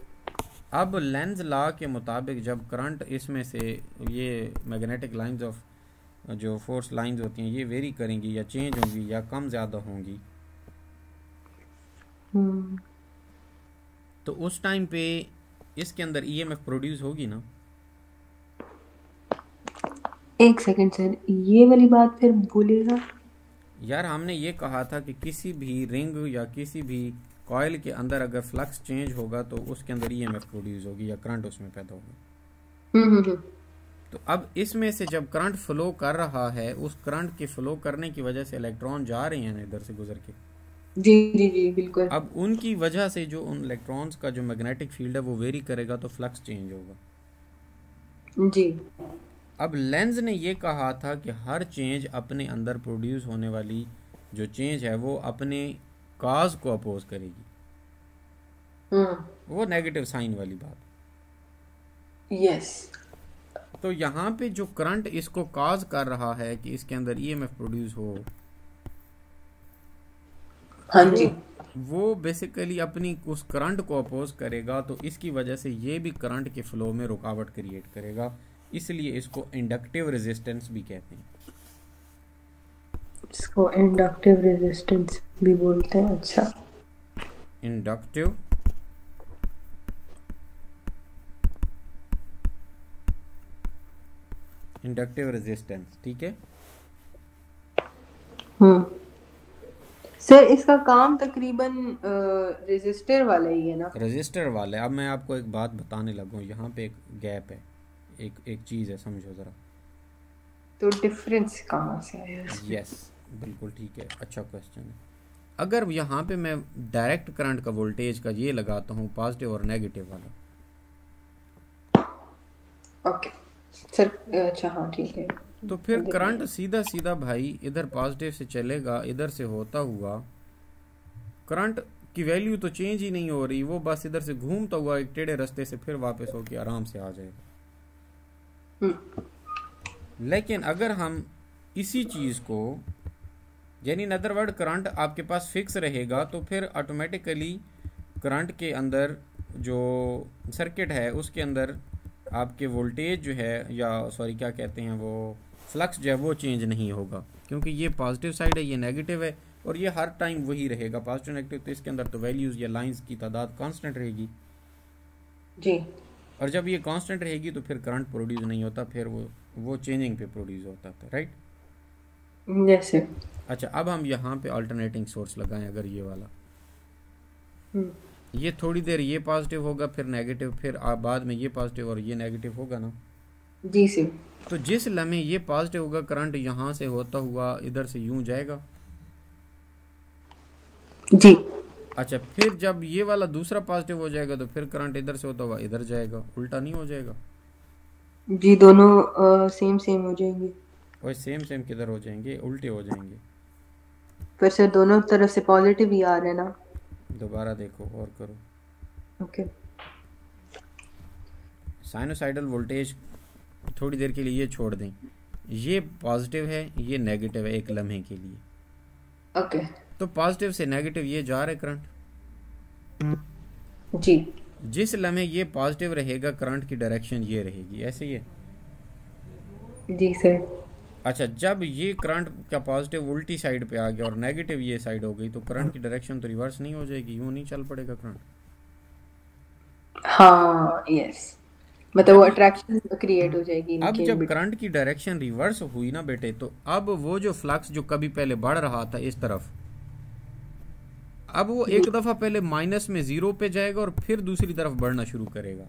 अब लेंज लॉ के मुताबिक जब करंट इसमें से, ये मैग्नेटिक लाइंस ऑफ जो फोर्स लाइंस होती हैं ये वेरी करेंगी या चेंज होंगी या कम ज़्यादा होंगी, हम्म। तो उस टाइम पे इसके अंदर ईएमएफ प्रोड्यूस होगी ना। एक सेकंड सर, ये वाली बात फिर बोलिएगा। यार हमने ये कहा था कि किसी भी रिंग या किसी भी कॉइल के अंदर अगर फ्लक्स चेंज होगा तो उसके अंदर ईएमएफ प्रोड्यूस होगी या करंट उसमें पैदा होगा। हम्म। तो अब इसमें से जब करंट फ्लो कर रहा है, उस करंट के फ्लो करने की वजह से इलेक्ट्रॉन जा रहे हैं ना इधर से गुजर के, जी जी जी, बिल्कुल। अब उनकी वजह से जो उन इलेक्ट्रॉन्स का जो मैग्नेटिक फील्ड है वो वेरी करेगा तो फ्लक्स चेंज होगा। जी। अब लेंज ने ये कहा था कि हर चेंज अपने अंदर प्रोड्यूस होने वाली जो चेंज है वो अपने काज को अपोज करेगी, हम्म। वो नेगेटिव साइन वाली बात। यस। तो यहाँ पे जो करंट इसको काज कर रहा है कि इसके अंदर ईएमएफ प्रोड्यूस हो, हाँ वो जी। वो बेसिकली अपनी उस करंट को अपोज करेगा, तो इसकी वजह से ये भी करंट के फ्लो में रुकावट क्रिएट करेगा, इसलिए इसको इंडक्टिव रेजिस्टेंस भी कहते हैं। इसको इंडक्टिव रेजिस्टेंस भी बोलते हैं, अच्छा। इंडक्टिव इंडक्टिव रेजिस्टेंस, ठीक है। हम्म। सर, इसका काम तकरीबन रेजिस्टर वाला ही है ना? रजिस्टर वाले, अब मैं आपको एक बात बताने लगूँ, यहाँ पे एक गैप है, एक एक चीज़ है, समझो ज़रा। तो डिफरेंस कहाँ से आया इसमें? यस, बिल्कुल ठीक है, अच्छा क्वेश्चन है। अगर यहाँ पे मैं डायरेक्ट करंट का वोल्टेज का ये लगाता हूँ पॉजिटिव और नेगेटिव वाला, ओके सर, अच्छा हाँ ठीक है। तो फिर करंट सीधा सीधा भाई इधर पॉजिटिव से चलेगा, इधर से होता हुआ करंट की वैल्यू तो चेंज ही नहीं हो रही, वो बस इधर से घूमता हुआ एक टेढ़े रास्ते से फिर वापस होके आराम से आ जाएगा। लेकिन अगर हम इसी चीज़ को, यानी इन अदर वर्ड करंट आपके पास फिक्स रहेगा, तो फिर ऑटोमेटिकली करंट के अंदर जो सर्किट है उसके अंदर आपके वोल्टेज जो है, या सॉरी क्या कहते हैं, वो फ्लक्स जो है वो चेंज नहीं होगा, क्योंकि ये पॉजिटिव साइड है, ये नेगेटिव है, और ये हर टाइम वही रहेगा पॉजिटिव नेगेटिव, तो इसके अंदर तो वैल्यूज़ या लाइंस की तादाद कांस्टेंट रहेगी जी। और जब ये कांस्टेंट रहेगी तो फिर करंट प्रोड्यूस नहीं होता, फिर वो चेंजिंग पे प्रोड्यूस होता था, राइट। जैसे अच्छा, अब हम यहाँ पे अल्टरनेटिंग सोर्स लगाएं, अगर ये वाला, ये थोड़ी देर ये पॉजिटिव होगा फिर नेगेटिव, फिर बाद में ये पॉजिटिव और ये नेगेटिव होगा ना। जी सर। तो जिस लम्हे ये पॉजिटिव होगा, करंट यहाँ से होता हुआ इधर से यूं जाएगा। जी। अच्छा, फिर जब ये वाला दूसरा पॉजिटिव हो जाएगा तो फिर करंट इधर से होता हुआ इधर जाएगा, उल्टा नहीं हो जाएगा। जी, दोनों सेम सेम हो जाएंगे। और सेम सेम किधर हो जाएंगे, उल्टे हो जाएंगे। पर सर दोनों तरफ से पॉजिटिव ही आ रहा है ना। दोबारा देखो और करो। ओके। साइनोसाइडल वोल्टेज थोड़ी देर के लिए ये छोड़ दें, ये पॉजिटिव है ये नेगेटिव है एक लम्हे के लिए। ओके। तो पॉजिटिव से नेगेटिव ये जा रहा है करंट। जी। जिस लम्हे ये पॉजिटिव रहेगा करंट की डायरेक्शन ये रहेगी, ऐसे ही है। जी सर। अच्छा, जब ये करंट का पॉजिटिव उल्टी साइड पे आ गया और नेगेटिव ये साइड हो गई, तो करंट की डायरेक्शन तो रिवर्स नहीं हो जाएगी, यूं नहीं चल पड़ेगा करंट। हाँ यस, मतलब वो अट्रैक्शन क्रिएट हो जाएगी अब इनके जब करंट की डायरेक्शन रिवर्स हुई ना बेटे, तो अब वो जो फ्लक्स जो कभी पहले बढ़ रहा था इस तरफ, अब वो एक दफा पहले माइनस में 0 पे जाएगा और फिर दूसरी तरफ बढ़ना शुरू करेगा।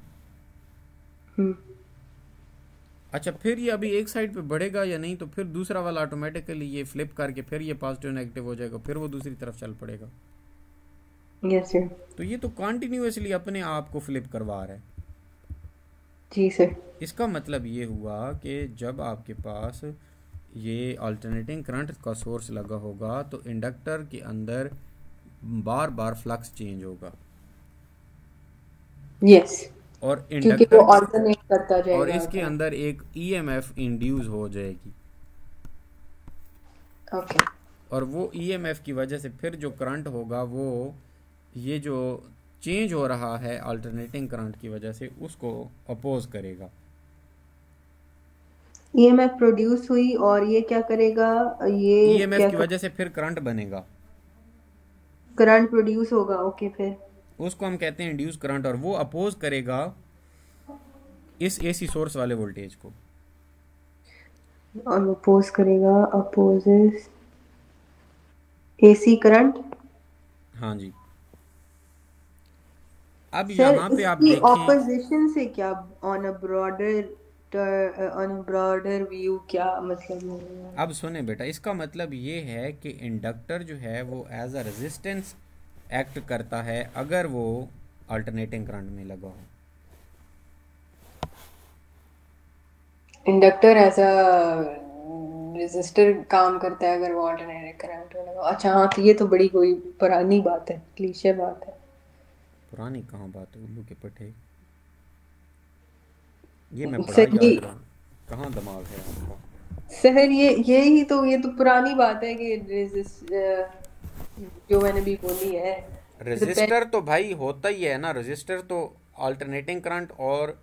अच्छा, फिर ये अभी एक साइड पे बढ़ेगा या नहीं, तो फिर दूसरा वाला ऑटोमेटिकली ये फ्लिप करके फिर ये पॉजिटिव नेगेटिव हो जाएगा, फिर वो दूसरी तरफ चल पड़ेगा। Yes sir. तो ये तो कॉन्टिन्यूसली अपने आप को फ्लिप करवा रहा है। जी सर। इसका मतलब ये हुआ कि जब आपके पास ये अल्टरनेटिंग करंट का सोर्स लगा होगा तो इंडक्टर के अंदर बार बार फ्लक्स चेंज होगा। यस। और क्योंकि वो ऑल्टरनेट करता जाएगा और इसके अंदर एक ईएमएफ इंड्यूस हो जाएगी। ओके। और वो ईएमएफ की वजह से फिर जो करंट होगा वो ये जो चेंज हो रहा है अल्टरनेटिंग करंट की वजह से उसको अपोज करेगा। ईएमएफ प्रोड्यूस हुई और ये क्या करेगा, ये ईएमएफ की वजह से फिर करंट बनेगा, करंट प्रोड्यूस होगा। ओके, फिर उसको हम कहते हैं इंड्यूस करंट, और वो अपोज करेगा इस एसी सोर्स वाले वोल्टेज को। और अपोज करेगा, अपोजेस एसी करंट। हाँ जी। अब यहाँ पे आप देखें ऑपोजिशन से क्या ऑन अ ब्रॉडर व्यू क्या मतलब है? अब सुने बेटा, इसका मतलब ये है कि इंडक्टर जो है वो एज अ रेजिस्टेंस एक्ट करता है अगर वो अल्टरनेटिंग करंट में लगा हो। इंडक्टर एज अ रेजिस्टर काम करता है अगर वो अल्टरनेटिंग करंट में लगा। अच्छा हाँ, तो ये तो बड़ी कोई पुरानी बात है, क्लीशे बात है। पुरानी कहाँ बात है, उल्लू के पट्टे, ये मैं पढ़ा याद रहा, कहाँ दिमाग है आपका सर। ये तो पुरानी बात है कि जो मैंने भी बोली है। रेजिस्टर तो भाई होता ही है ना, रेजिस्टर तो अल्टरनेटिंग करंट और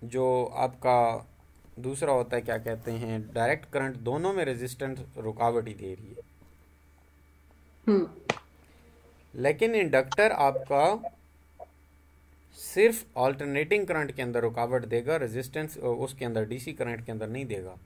जो आपका दूसरा होता है क्या कहते हैं डायरेक्ट करंट, दोनों में रेजिस्टेंस रुकावट ही दे रही है। लेकिन इंडक्टर आपका सिर्फ अल्टरनेटिंग करंट के अंदर रुकावट देगा, रेजिस्टेंस उसके अंदर डीसी करंट के अंदर नहीं देगा।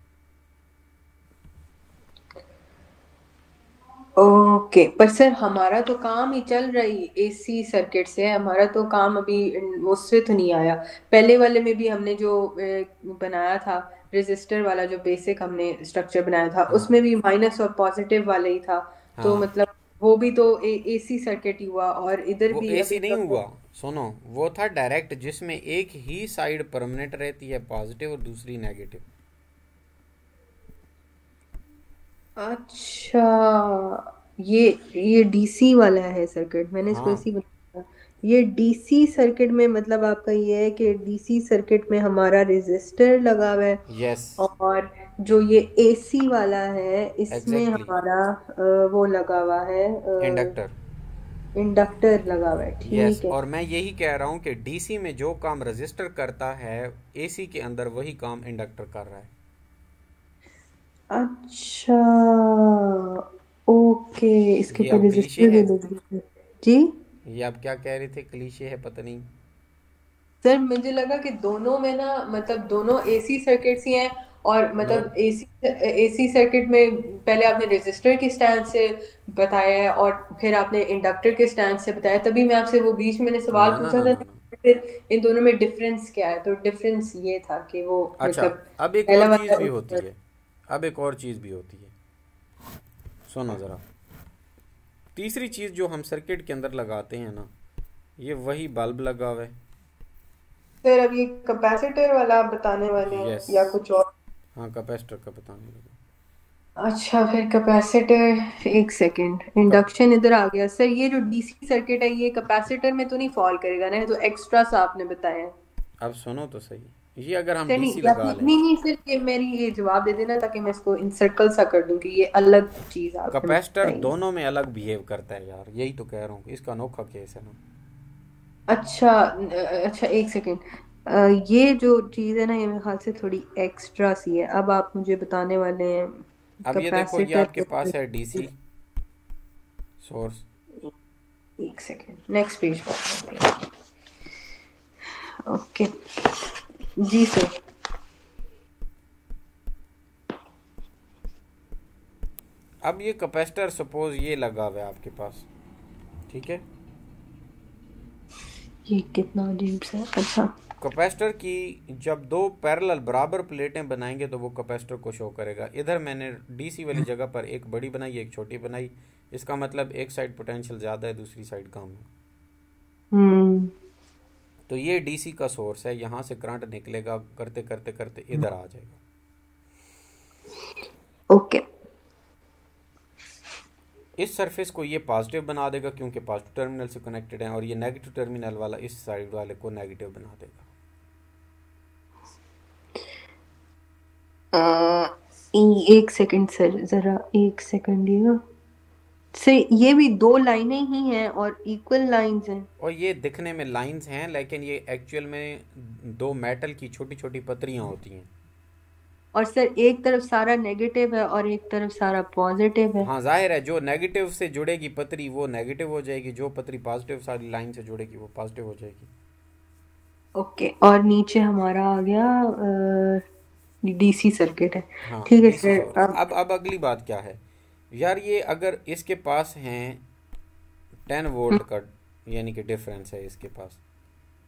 ओके, पर सर हमारा तो काम ही चल रही एसी सर्किट से, हमारा तो काम अभी उससे तो नहीं आया। पहले वाले में भी हमने जो बनाया था रेजिस्टर वाला, जो बेसिक हमने स्ट्रक्चर बनाया था, उसमें भी माइनस और पॉजिटिव वाला ही था। तो मतलब वो भी तो एसी सर्किट ही हुआ, और इधर वो भी एसी नहीं हुआ, सुनो, वो था डायरेक्ट, जिसमें एक ही साइड परमानेंट रहती है पॉजिटिव और दूसरी नेगेटिव। अच्छा, ये डीसी वाला है सर्किट, मैंने इसको इसी बनाया। ये डीसी सर्किट में मतलब आपका ये है कि डीसी सर्किट में हमारा रेजिस्टर लगा हुआ है। यस। और जो ये एसी वाला है इसमें हमारा वो लगा हुआ है इंडक्टर। इंडक्टर लगा हुआ है, यस, ठीक है। और मैं यही कह रहा हूँ कि डीसी में जो काम रजिस्टर करता है, एसी के अंदर वही काम इंडक्टर कर रहा है। अच्छा, ओके, इसके ये ऊपर अब क्लीशे रजिस्टर भी है, लगी है। जी ये आप क्या कह रहे थे, क्लीशे है पता नहीं। सर, मुझे लगा कि दोनों में ना, मतलब दोनों एसी सर्किट्स ही हैं, और नो, मतलब एसी सर्किट में पहले आपने रेजिस्टर के स्टैंड से बताया है और फिर आपने इंडक्टर के स्टैंड से बताया, तभी मैं आपसे वो बीच में मैंने सवाल ना ना पूछा ना था ना ना। फिर इन दोनों में डिफरेंस क्या है, तो डिफरेंस ये था कि वो अच्छा, मतलब अब एक पहला और चीज़ भी होती वाला। है, अब एक और चीज़ भी होती है, सुनो ज़रा। तीसरी चीज़ जो हम सर्किट के अंदर लगाते हैं ना, ये वही बल्ब लगा हुआ है। फिर अब ये कैपेसिटर वाला आप बताने वाले हैं यस, या कुछ और? हाँ कैपेसिटर का बताने लगा। अच्छा, फिर कैपेसिटर, एक सेकंड, कप इंडक्शन इधर आ गया सर। ये जो डीसी सर्किट है ये कैपेसिटर में तो नहीं फॉल करेगा ना, ये तो एक्स्ट्रा सा आपने बताया है। अब सुनो तो सही, ये अगर हम सर नहीं, डीसी या लगा फिर लें, नहीं नहीं सर, ये मेरी ये जवाब दे देना ताकि मैं इसको इंसर्कल सा कर दूं कि ये अलग चीज आपने कैपेसिटर बताई है। दोनों में अलग बिहेव करता है यार, यही तो कह रहा हूँ, इसका अनोखा केस है ना। अच्छा अच्छा, एक सेकंड। ये जो चीज है ना, ये मेरे ख्याल से थोड़ी एक्स्ट्रा सी है। अब आप मुझे बताने वाले हैं अब ये देखो, ये कैपेसिटर। आपके पास है डीसी सोर्स। एक सेकंड, नेक्स्ट पेज पर। ओके, जी सर। अब ये कैपेसिटर सपोज ये लगा हुआ है आपके पास, ठीक है। ये कितना अजीब सा है। अच्छा। कैपेसिटर की जब दो पैरेलल बराबर प्लेटें बनाएंगे तो वो कैपेसिटर को शो करेगा। इधर मैंने डीसी वाली जगह पर एक बड़ी बनाई, एक छोटी बनाई। इसका मतलब एक साइड पोटेंशियल ज़्यादा है, दूसरी साइड कम है। हम्म। तो ये डीसी का सोर्स है, यहाँ से करंट निकलेगा, करते करते करते इधर आ जाएगा। ओके। इस सरफेस को ये पॉजिटिव बना देगा क्योंकि पॉजिटिव टर्मिनल से कनेक्टेड है, और ये नेगेटिव टर्मिनल वाला इस साइड वाले को नेगेटिव बना देगा। एक सेकंड सर, जरा एक सेकंड दिएगा। सर, ये भी दो लाइनें ही हैं और इक्वल लाइंस हैं। और ये दिखने में लाइंस हैं, लेकिन ये एक्चुअल में दो मेटल की छोटी छोटी पतरियाँ होती हैं। और सर, एक तरफ सारा नेगेटिव है और एक तरफ सारा पॉजिटिव है। हाँ जाहिर है, जो नेगेटिव से जुड़ेगी पतरी वो नेगेटिव हो जाएगी, जो पतरी पॉजिटिव सारी लाइन से जुड़ेगी वो पॉजिटिव हो जाएगी। ओके, और नीचे हमारा आ गया डीसी सर्किट है। हाँ ठीक है डीसी सर, सोर्स। अब अब अगली बात क्या है यार, ये अगर इसके पास हैं 10 वोल्ट का, यानी कि डिफरेंस है इसके पास,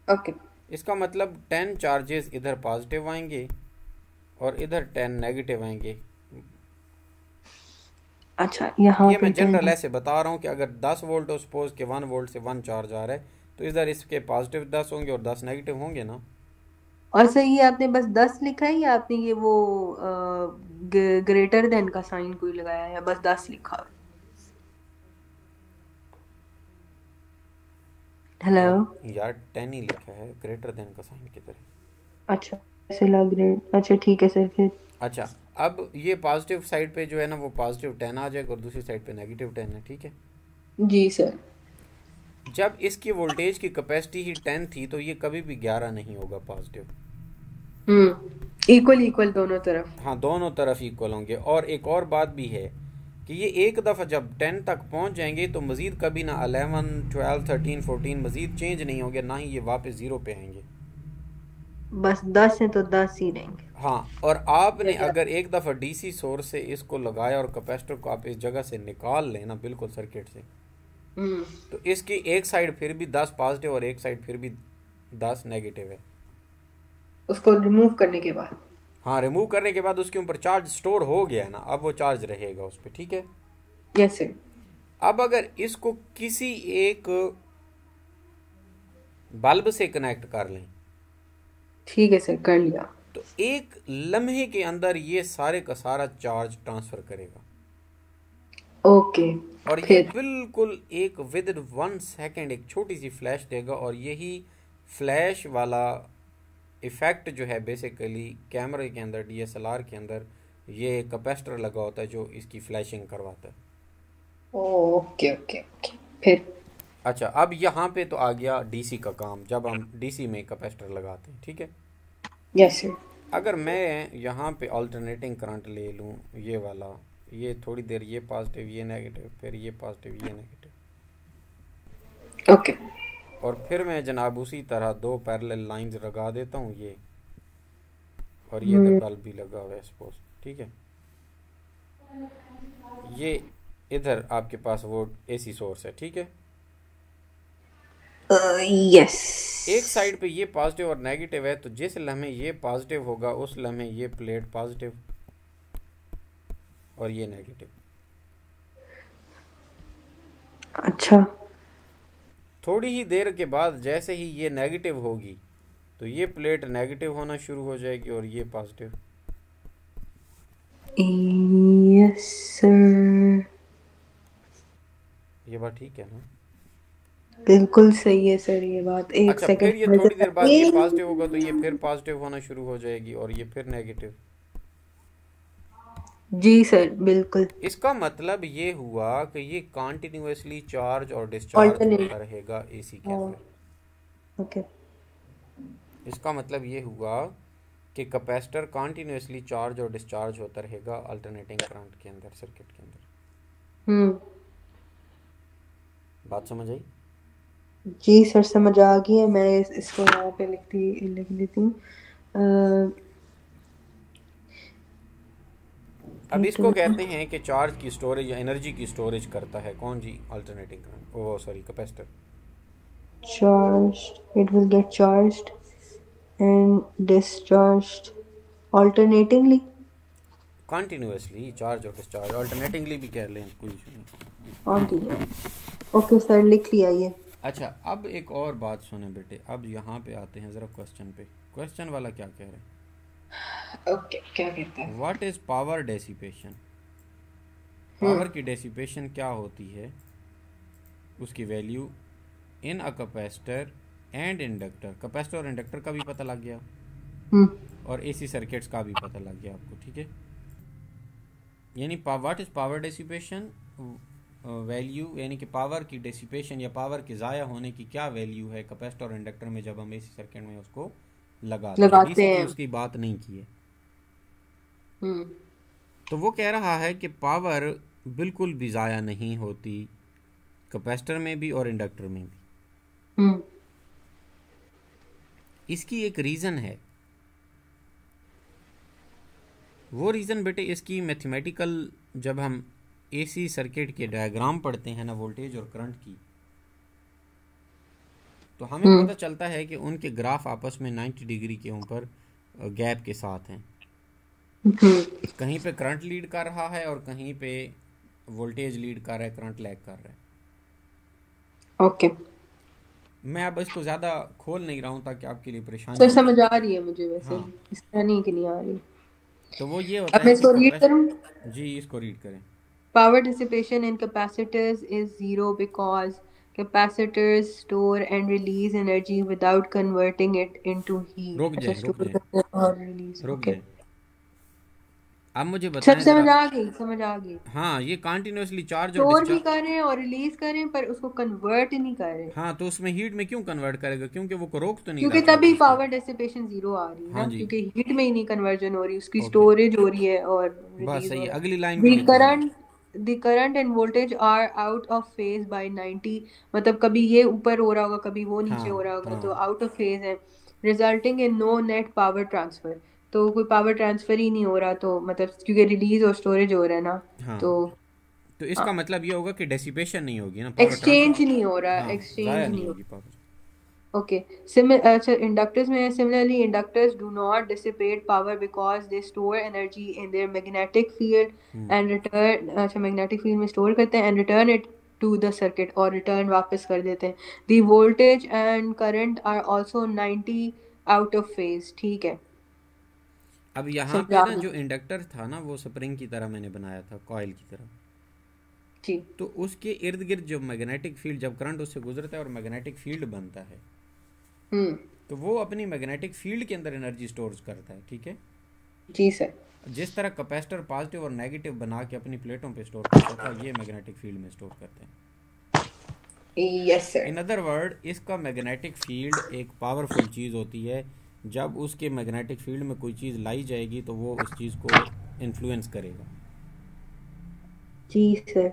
ओके। इसका मतलब 10 चार्जेस इधर पॉजिटिव आएंगे और इधर 10 नेगेटिव आएंगे। अच्छा, यहाँ ये पे मैं जनरल 10। ऐसे बता रहा हूँ कि अगर 10 वोल्ट हो सपोज के 1 वोल्ट से 1 चार्ज आ रहा है, तो इधर इसके पॉजिटिव 10 होंगे और 10 नेगेटिव होंगे ना। और सर, ये आपने बस 10 लिखा है या आपने ये वो ग्रेटर देन का साइन कोई लगाया है, या बस 10 लिखा है? हेलो। यार, यार 10 ही लिखा है, ग्रेटर देन का साइन किधर है। अच्छा, ऐसे लग रहे। अच्छा ठीक है सर, फिर। अच्छा, अब ये पॉजिटिव साइड पे जो है ना वो पॉजिटिव 10 आ जाएगा और दूसरी साइड पे नेगेटिव 10 है, ठीक है। जी सर। जब इसकी वोल्टेज की कैपेसिटी ही 10 थी तो ये कभी भी 11 नहीं होगा पॉजिटिव। इक्वल इक्वल दोनों तरफ। हाँ दोनों तरफ इक्वल होंगे, और एक और बात भी है कि ये एक दफ़ा जब 10 तक पहुंच जाएंगे तो मज़ीद कभी ना 11 12 13 14 मज़ीद चेंज नहीं होंगे, ना ही ये वापस ज़ीरो पे आएंगे। बस 10 है तो 10 ही रहेंगे। हाँ, और आपने जैसे अगर एक दफ़ा डीसी सोर्स से इसको लगाया और कैपेसिटर को आप इस जगह से निकाल लें ना बिल्कुल सर्किट से, हम्म तो इसकी एक साइड फिर भी 10 पॉजिटिव और एक साइड फिर भी 10 नेगेटिव है। उसको रिमूव करने के बाद। हाँ, रिमूव करने के बाद उसके ऊपर चार्ज स्टोर हो गया है ना, अब वो चार्ज रहेगा उस पर, ठीक है। Yes sir. अब अगर इसको किसी एक बल्ब से कनेक्ट कर लें ठीक है सर, कर लिया। तो एक लम्हे के अंदर ये सारे का सारा चार्ज ट्रांसफर करेगा, ओके। और ये फिर बिल्कुल एक विद इन 1 सेकेंड एक छोटी सी फ्लैश देगा, और यही फ्लैश वाला इफेक्ट जो है बेसिकली कैमरे के अंदर, डीएसएलआर के अंदर ये कैपेसिटर लगा होता है जो इसकी फ्लैशिंग करवाता है। Okay okay okay. फिर अच्छा, अब यहाँ पे तो आ गया डीसी का काम, जब हम डीसी में कैपेसिटर लगाते हैं, ठीक है। Yes sir. अगर मैं यहाँ पे अल्टरनेटिंग करंट ले लूँ, ये वाला, ये थोड़ी देर ये पॉजिटिव ये नेगेटिव, फिर ये पॉजिटिव ये नेगेटिव, ओके। और फिर मैं जनाब उसी तरह दो पैरेलल लाइंस लगा देता हूँ, ये और ये इधर बल्ब भी लगा हुआ है सपोज, ठीक है। ये इधर आपके पास वो एसी सोर्स है, ठीक है। यस। एक साइड पे ये पॉजिटिव और नेगेटिव है, तो जिस लम्हे ये पॉजिटिव होगा उस लम्हे ये प्लेट पॉजिटिव और ये नेगेटिव। अच्छा। थोड़ी ही देर के बाद जैसे ही ये नेगेटिव होगी तो ये प्लेट नेगेटिव होना शुरू हो जाएगी और ये पॉजिटिव। Yes sir. ये बात ठीक है ना? बिल्कुल सही है सर ये बात। एक अच्छा, फिर ये सेकंड। थोड़ी देर बाद ये पॉजिटिव होगा तो ये फिर पॉजिटिव होना शुरू हो जाएगी और ये फिर नेगेटिव। जी सर बिल्कुल। इसका मतलब ये हुआ कि ये कॉन्टिन्यूसली चार्ज और डिस्चार्ज ऑल्टरनेट। होता रहेगा एसी के अंदर। ओके। इसका मतलब ये हुआ कि कैपेसिटर कॉन्टिन्यूसली चार्ज और डिस्चार्ज होता रहेगा अल्टरनेटिंग करंट के अंदर, सर्किट के अंदर। बात समझ आई? जी सर समझ आ गई है। मैं इसको यहाँ पे लिख लेती हूँ। अब इसको कहते हैं कि चार्ज की स्टोरेज या एनर्जी की स्टोरेज करता है कौन जी? Alternating current, oh sorry capacitor. Charge, it will get charged and discharged alternatingly. Continuously charge और डिस्चार्ज, अल्टरनेटिंगली भी कह लें, कोई इशू नहीं। ओके सर लिख लिया ये। अच्छा, अब एक और बात सुने बेटे, अब यहाँ पे आते हैं ज़रा क्वेश्चन पे। क्वेश्चन वाला क्या कह रहे हैं? ओके क्या कहता है? What is power dissipation? Power की डेसिपेशन क्या होती है, उसकी value in a capacitor and inductor. Capacitor और इंडक्टर का भी पता लग गया और एसी सर्किट्स का भी पता लग गया आपको, ठीक है। यानी what is power dissipation, value, यानी कि पावर की डेसिपेशन या पावर के ज़ाया होने की क्या वैल्यू है कैपेसिटर और इंडक्टर में जब हम एसी सर्किट में उसको लगाते हैं। डीसी की उसकी बात नहीं की है। तो वो कह रहा है कि पावर बिल्कुल भी ज़ाया नहीं होती कैपेसिटर में भी और इंडक्टर में भी। इसकी एक रीज़न है। वो रीज़न बेटे इसकी मैथमेटिकल, जब हम एसी सर्किट के डायग्राम पढ़ते हैं ना वोल्टेज और करंट की, तो हमें पता चलता है कि उनके ग्राफ आपस में 90 डिग्री के ऊपर गैप के साथ हैं। कहीं पे करंट लीड कर रहा है और कहीं पे वोल्टेज लीड कर रहा है, करंट लैग कर रहा है। ओके। मैं अब इसको ज़्यादा खोल नहीं रहा हूँ ताकि आपके लिए परेशानी सर समझ आ रही है मुझे वैसे। हाँ। इस तरह नहीं कि नहीं आ रही। तो वो ये होता अब है मैं कि इसको रीड करूँ? जी इसको रीड करें। Power dissipation in capacitors is zero because capacitors store and release energy without converting it into heat. रुक अच्छा जाए रुक स्टोर जाए करते हैं और रिलीज। रुक ओके जाए। अब मुझे सब बताएं समझ ज़रा। आ गई, समझ आ गई। हाँ, ये कंटिन्यूसली चार्ज और स्टोर भी डिस्चार्ज। कर रहे हैं और रिलीज कर रहे हैं पर उसको कन्वर्ट नहीं कर रहे। हाँ, तो उसमें हीट में क्यों कन्वर्ट करेगा? क्योंकि वो को रोक तो नहीं क्योंकि रहा तभी चार्जेस को। पावर डेसिपेशन जीरो आ रही है हाँ ना, जी, क्योंकि हीट में ही नहीं कन्वर्जन हो रही, उसकी ओके, स्टोरेज हो रही है और बस रिलीज सही हो है। रहा अगली लाइन भी है। लिख लेना। The current and voltage are out of phase by 90, मतलब कभी ये ऊपर हो रहा होगा कभी वो नीचे हो रहा होगा, तो आउट ऑफ फेज है, resulting in no net power transfer. तो कोई पावर ट्रांसफर ही नहीं हो रहा, तो मतलब क्योंकि रिलीज और स्टोरेज हो रहा है ना। हाँ, तो इसका मतलब ये होगा कि डेसिपेशन नहीं होगी ना, पावर एक्सचेंज नहीं हो रहा, हाँ, एक्सचेंज ज़ाया नहीं नहीं हो। होगी पावर। Okay. So inductors में similarly inductors do not dissipate power because they store energy in their magnetic field and return, अच्छा magnetic field में store करते हैं and return it to the circuit और return वापस कर देते हैं। The voltage and current are also 90 out of phase। ठीक है। अब यहाँ पे समझा ना जो इंडक्टर था ना वो स्प्रिंग की तरह मैंने बनाया था, कॉइल की तरह। जी। तो उसके इर्द गिर्द जो मैग्नेटिक फील्ड, जब करंट उससे गुजरता है और मैग्नेटिक फील्ड बनता है, तो वो अपनी मैग्नेटिक फील्ड के अंदर एनर्जी स्टोर करता है, ठीक है। जी सर। जिस तरह कैपेसिटर पॉजिटिव और नेगेटिव बना के अपनी प्लेटों पे स्टोर करता था, ये मैग्नेटिक फील्ड में स्टोर करते हैं। Yes sir. In other word, इसका मैग्नेटिक फील्ड एक पावरफुल चीज़ होती है। जब उसके मैग्नेटिक फील्ड में कोई चीज़ लाई जाएगी तो वो उस चीज़ को इन्फ्लुएंस करेगा। जी सर।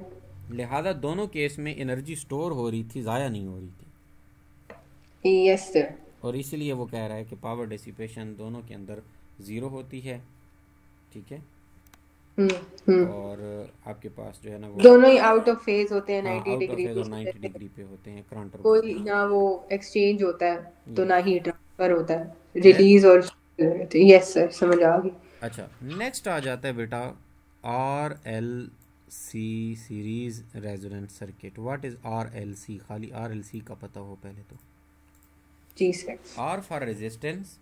लिहाजा दोनों केस में एनर्जी स्टोर हो रही थी, ज़ाया नहीं हो रही थी। Yes sir. और इसीलिए वो कह रहा है कि पावर डिसिपेशन दोनों के अंदर ज़ीरो होती है। ठीक है। हम्म। और आपके पास जो है ना वो, दोनों ही आउट ऑफ फेज होते हैं हाँ, 90 आउट ऑफ डिग्री फेज पे, और 90 डिग्री पे होते हैं करंट और कोई वोल्टेज। ना वो एक्सचेंज होता है तो यस। ना ही ट्रांसफर होता है, क्लियर। रिलीज और। यस सर, समझ आ गई। अच्छा, नेक्स्ट आ जाता है बेटा R L C series resonance circuit. What is R L C? खाली आर एल सी का पता हो पहले तो। जी sir. R for resistance,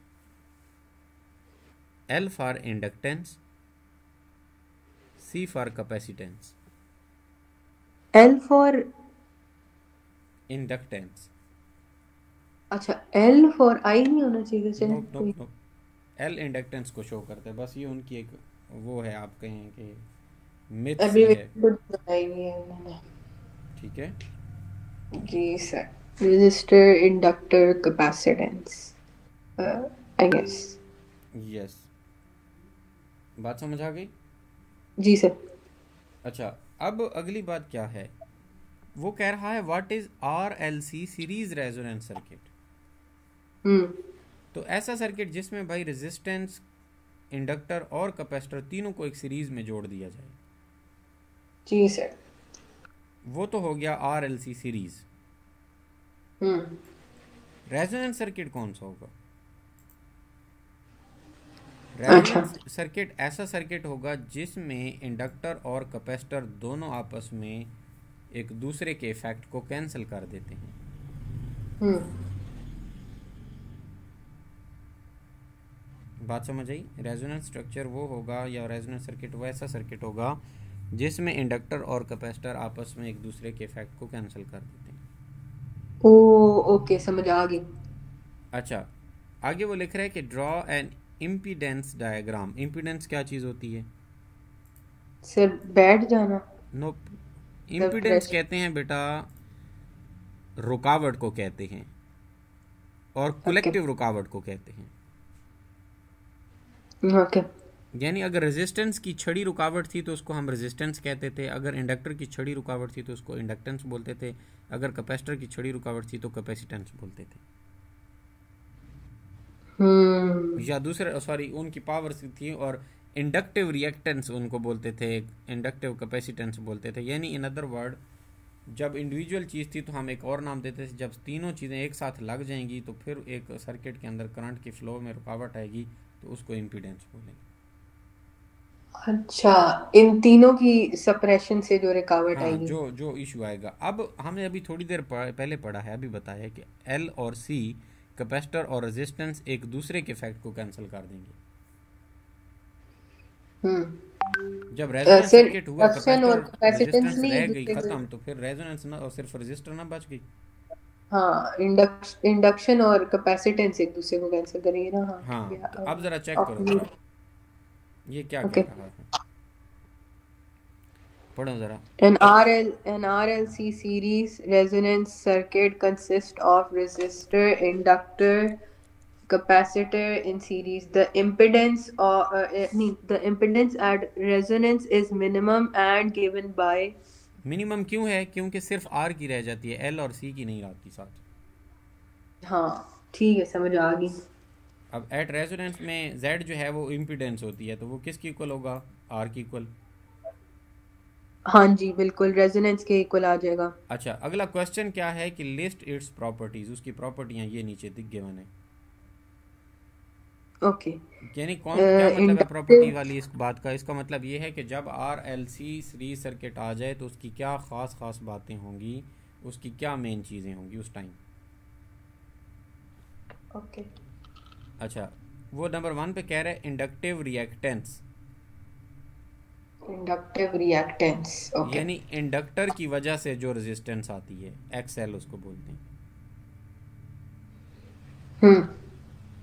L for inductance, C for capacitance. L for. Inductance. अच्छा, एल फॉर आई नहीं होना चाहिए सर नोप नोप कोई। नोप। एल इंडक्टेंस को शो करता है, बस ये उनकी एक वो है, आप कहें कि मिथ सी है। एब्रीविएशन तो बनाई हुई है उन्होंने। ठीक है। जी sir. Resistor, inductor, capacitance, I guess. Yes. बात समझ आ गई? जी सर। अच्छा, अब अगली बात क्या है? वो कह रहा है what is R L C series resonance circuit. हम्म। तो ऐसा सर्किट जिसमें भाई रेजिस्टेंस, इंडक्टर और कैपेसिटर तीनों को एक सीरीज में जोड़ दिया जाए, जी सर। वो तो हो गया are L C series. Hmm. Resonance circuit कौन सा होगा? अच्छा। रेजोनेंस सर्किट ऐसा सर्किट होगा जिसमें इंडक्टर और कैपेसिटर दोनों आपस में एक दूसरे के इफेक्ट को कैंसिल कर देते हैं। हम्म। बात समझ आई? रेजोनेंस स्ट्रक्चर वो होगा, या रेजोनेंस सर्किट वैसा सर्किट होगा जिसमें इंडक्टर और कैपेसिटर आपस में एक दूसरे के इफेक्ट को कैंसिल कर देते हैं। ओ, ओके, समझ आ गई। अच्छा, आगे वो लिख रहा है कि draw an impedance diagram. Impedance क्या चीज़ होती है? सर बैठ जाना। No, sir impedance press. कहते हैं बेटा, रुकावट को कहते हैं, और ओके। कलेक्टिव रुकावट को कहते हैं। ओके। यानी अगर रेजिस्टेंस की छड़ी रुकावट थी तो उसको हम रेजिस्टेंस कहते थे, अगर इंडक्टर की छड़ी रुकावट थी तो उसको इंडक्टेंस बोलते थे, अगर कैपेसिटर की छड़ी रुकावट थी तो कैपेसिटेंस बोलते थे। या दूसरे, सॉरी, उनकी पावर थी, और इंडक्टिव रिएक्टेंस उनको बोलते थे, इंडक्टिव कैपेसिटेंस बोलते थे। यानी इन अदर वर्ड, जब इंडिविजुअल चीज़ थी तो हम एक और नाम देते थे, जब तीनों चीज़ें एक साथ लग जाएंगी तो फिर एक सर्किट के अंदर करंट की फ्लो में रुकावट आएगी तो उसको इम्पीडेंस बोलेंगे। अच्छा, इन तीनों की सप्रेशन से जो रुकावट हाँ, आएगी। जो जो इशू आएगा। अब हमने अभी थोड़ी देर पहले पढ़ा है, अभी बताया कि एल और सी, कैपेसिटर और रेजिस्टेंस, एक दूसरे के इफेक्ट को कैंसिल कर देंगे। जब रेजोनेंस सर, सर्किट हुआ, इंडक्शन कैपेसिटर और और कैपेसिटेंस रेजिस्टेंस नहीं रह एक गई दूसरे से। ख़त्म, तो फिर रेजोनेंस ना, और सिर्फ रेजिस्टर ना बच गई। हाँ, इंडक्शन और कैपेसिटेंस एक दूसरे को कैंसिल करेंगे ना। हाँ, हाँ, या तो अब ज़रा चेक करो ज़रा, ये क्या कह ओके। रहा है, पढ़ो ज़रा। An RLC series resonance circuit consists of resistor, inductor, capacitor in series. The impedance at resonance is minimum and given by। Minimum क्यों है? क्योंकि सिर्फ आर की रह जाती है, एल और सी की नहीं आती साथ। हाँ ठीक है, समझ आ गई। अब एट रेजोनेंस में जेड जो है वो इम्पीडेंस होती है, तो वो किसकी इक्वल होगा? आर की इक्वल। हाँ जी, बिल्कुल रेजोनेंस के इक्वल आ जाएगा। अच्छा, अगला क्वेश्चन क्या है कि लिस्ट इट्स प्रॉपर्टीज। उसकी प्रॉपर्टियां ये नीचे दिख गए मैंने। ओके। यानी कौन, क्या मतलब है प्रॉपर्टी इंडक्टिव। वाली इस बात का? इसका मतलब ये है कि जब R L C series circuit आ जाए तो उसकी क्या ख़ास ख़ास बातें होंगी, उसकी क्या मेन चीज़ें होंगी उस टाइम। ओके। अच्छा, वो नंबर 1 पे कह रहा है inductive reactance. Inductive reactance. Okay. यानी इंडक्टर की वजह से जो रेजिस्टेंस आती है, एक्स एल उसको बोलते हैं, हम्म।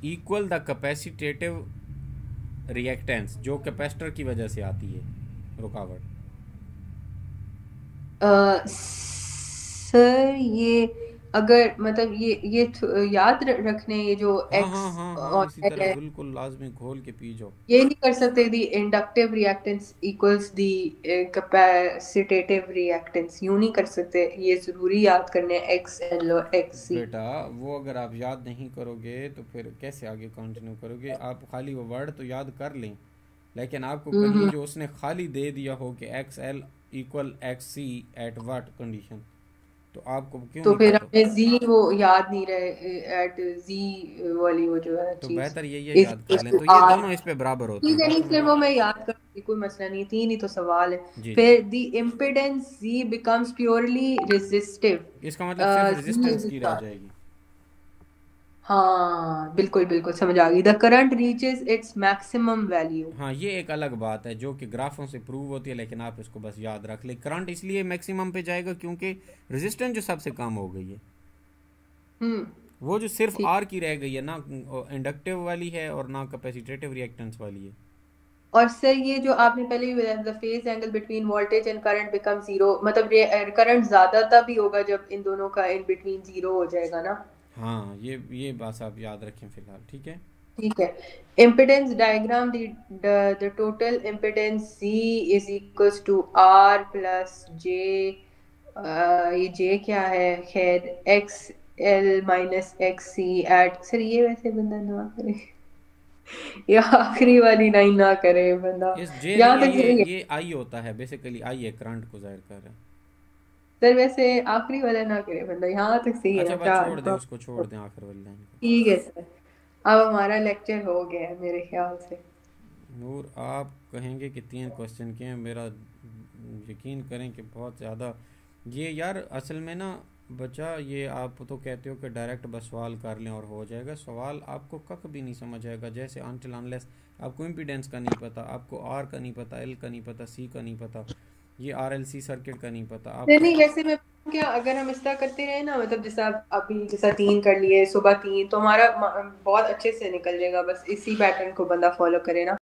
इक्वल द कैपेसिटेटिव रिएक्टेंस, जो कैपेसिटर की वजह से आती है रुकावट। सर ये अगर मतलब याद रखने ये जो हाँ एक्स हाँ हाँ हाँ, और इसी एल तरह है, बिल्कुल लाजमी घोल के पी जाओ। ये नहीं कर सकते दी इंडक्टिव रिएक्टेंस इक्वल्स दी कैपेसिटेटिव रिएक्टेंस, यूं नहीं कर सकते, ये जरूरी याद करने एक्स एल और एक्स सी। बेटा वो अगर आप याद नहीं करोगे तो फिर कैसे आगे कंटिन्यू करोगे? आप खाली वो वर्ड तो याद कर लें, लेकिन आपको कहीं हम्म। जो उसने खाली दे दिया हो कि x L equal x C at what condition, तो आपको क्यों तो नहीं फिर पता? हमें जी वो याद नहीं रहे, एट जी वाली वो जो है तो चीज बेहतर यही है इज याद कर लें, टू तो ये आर। दोनों इस पे बराबर होते ठीक हैं, है, बात नहीं समझ फिर गए? वो मैं याद कर, कोई मसला नहीं, तीन ही तो सवाल है। जी जी। फिर the impedance Z becomes purely resistive, इसका मतलब सिर्फ जी रेजिस्टेंस इज की रह स्टार। जाएगी। हाँ बिल्कुल बिल्कुल समझ आ गई। The current reaches its maximum value. हाँ, ये एक अलग बात है जो कि ग्राफों से प्रूव होती है, लेकिन आप इसको बस याद रख ले। करंट इसलिए मैक्सिमम पे जाएगा क्योंकि रेजिस्टेंस जो सबसे कम हो गई है, हम्म। वो जो सिर्फ ठीक। आर की रह गई है ना, इंडक्टिव वाली है और ना कैपेसिटेटिव रिएक्टेंस वाली है। और सर ये जो आपने पहले भी बताया, the phase angle between voltage and current become zero, मतलब करंट ज्यादा तभी होगा जब इन दोनों का इन बिटवीन जीरो हो जाएगा ना। हाँ, ये बात आप याद रखें फिलहाल, ठीक है। ठीक है। Impedance diagram, the total impedance Z is equals to R plus J, ये जे क्या है, खैर X L minus X C at, sir ये वैसे बंदा ना करे, ये आखिरी वाली लाइन ना करे बंदा। इस जे नहीं यहाँ है, तक सही है ये आई होता है, बेसिकली आई है करंट को जाहिर कर रहा है। सर, वैसे आखिरी वाला ना करे बंदा, यहाँ तक सही है अच्छा ना, बस चार छोड़ दें उसको, छोड़ दें आखिर वाली लाइन को। ठीक है सर। अब हमारा लेक्चर हो गया है मेरे ख्याल से। नूर, आप कहेंगे कि 3 क्वेश्चन किए हैं, मेरा यकीन करें कि बहुत ज़्यादा ये यार असल में ना बच्चा, ये आप तो कहते हो कि डायरेक्ट बस सवाल कर लें और हो जाएगा। सवाल आपको कख भी नहीं समझ आएगा, जैसे अनटिल अनलेस आपको इम्पीडेंस का नहीं पता, आपको आर का नहीं पता, एल का नहीं पता, सी का नहीं पता, ये आर एल सी सर्किट का नहीं पता नहीं आपको। नहीं, वैसे मैं क्या, अगर हम इस तरह करते रहे ना, मतलब जैसा अभी जैसा 3 कर लिए, सुबह 3, तो हमारा बहुत अच्छे से निकल जाएगा, बस इसी पैटर्न को बंदा फॉलो करे ना।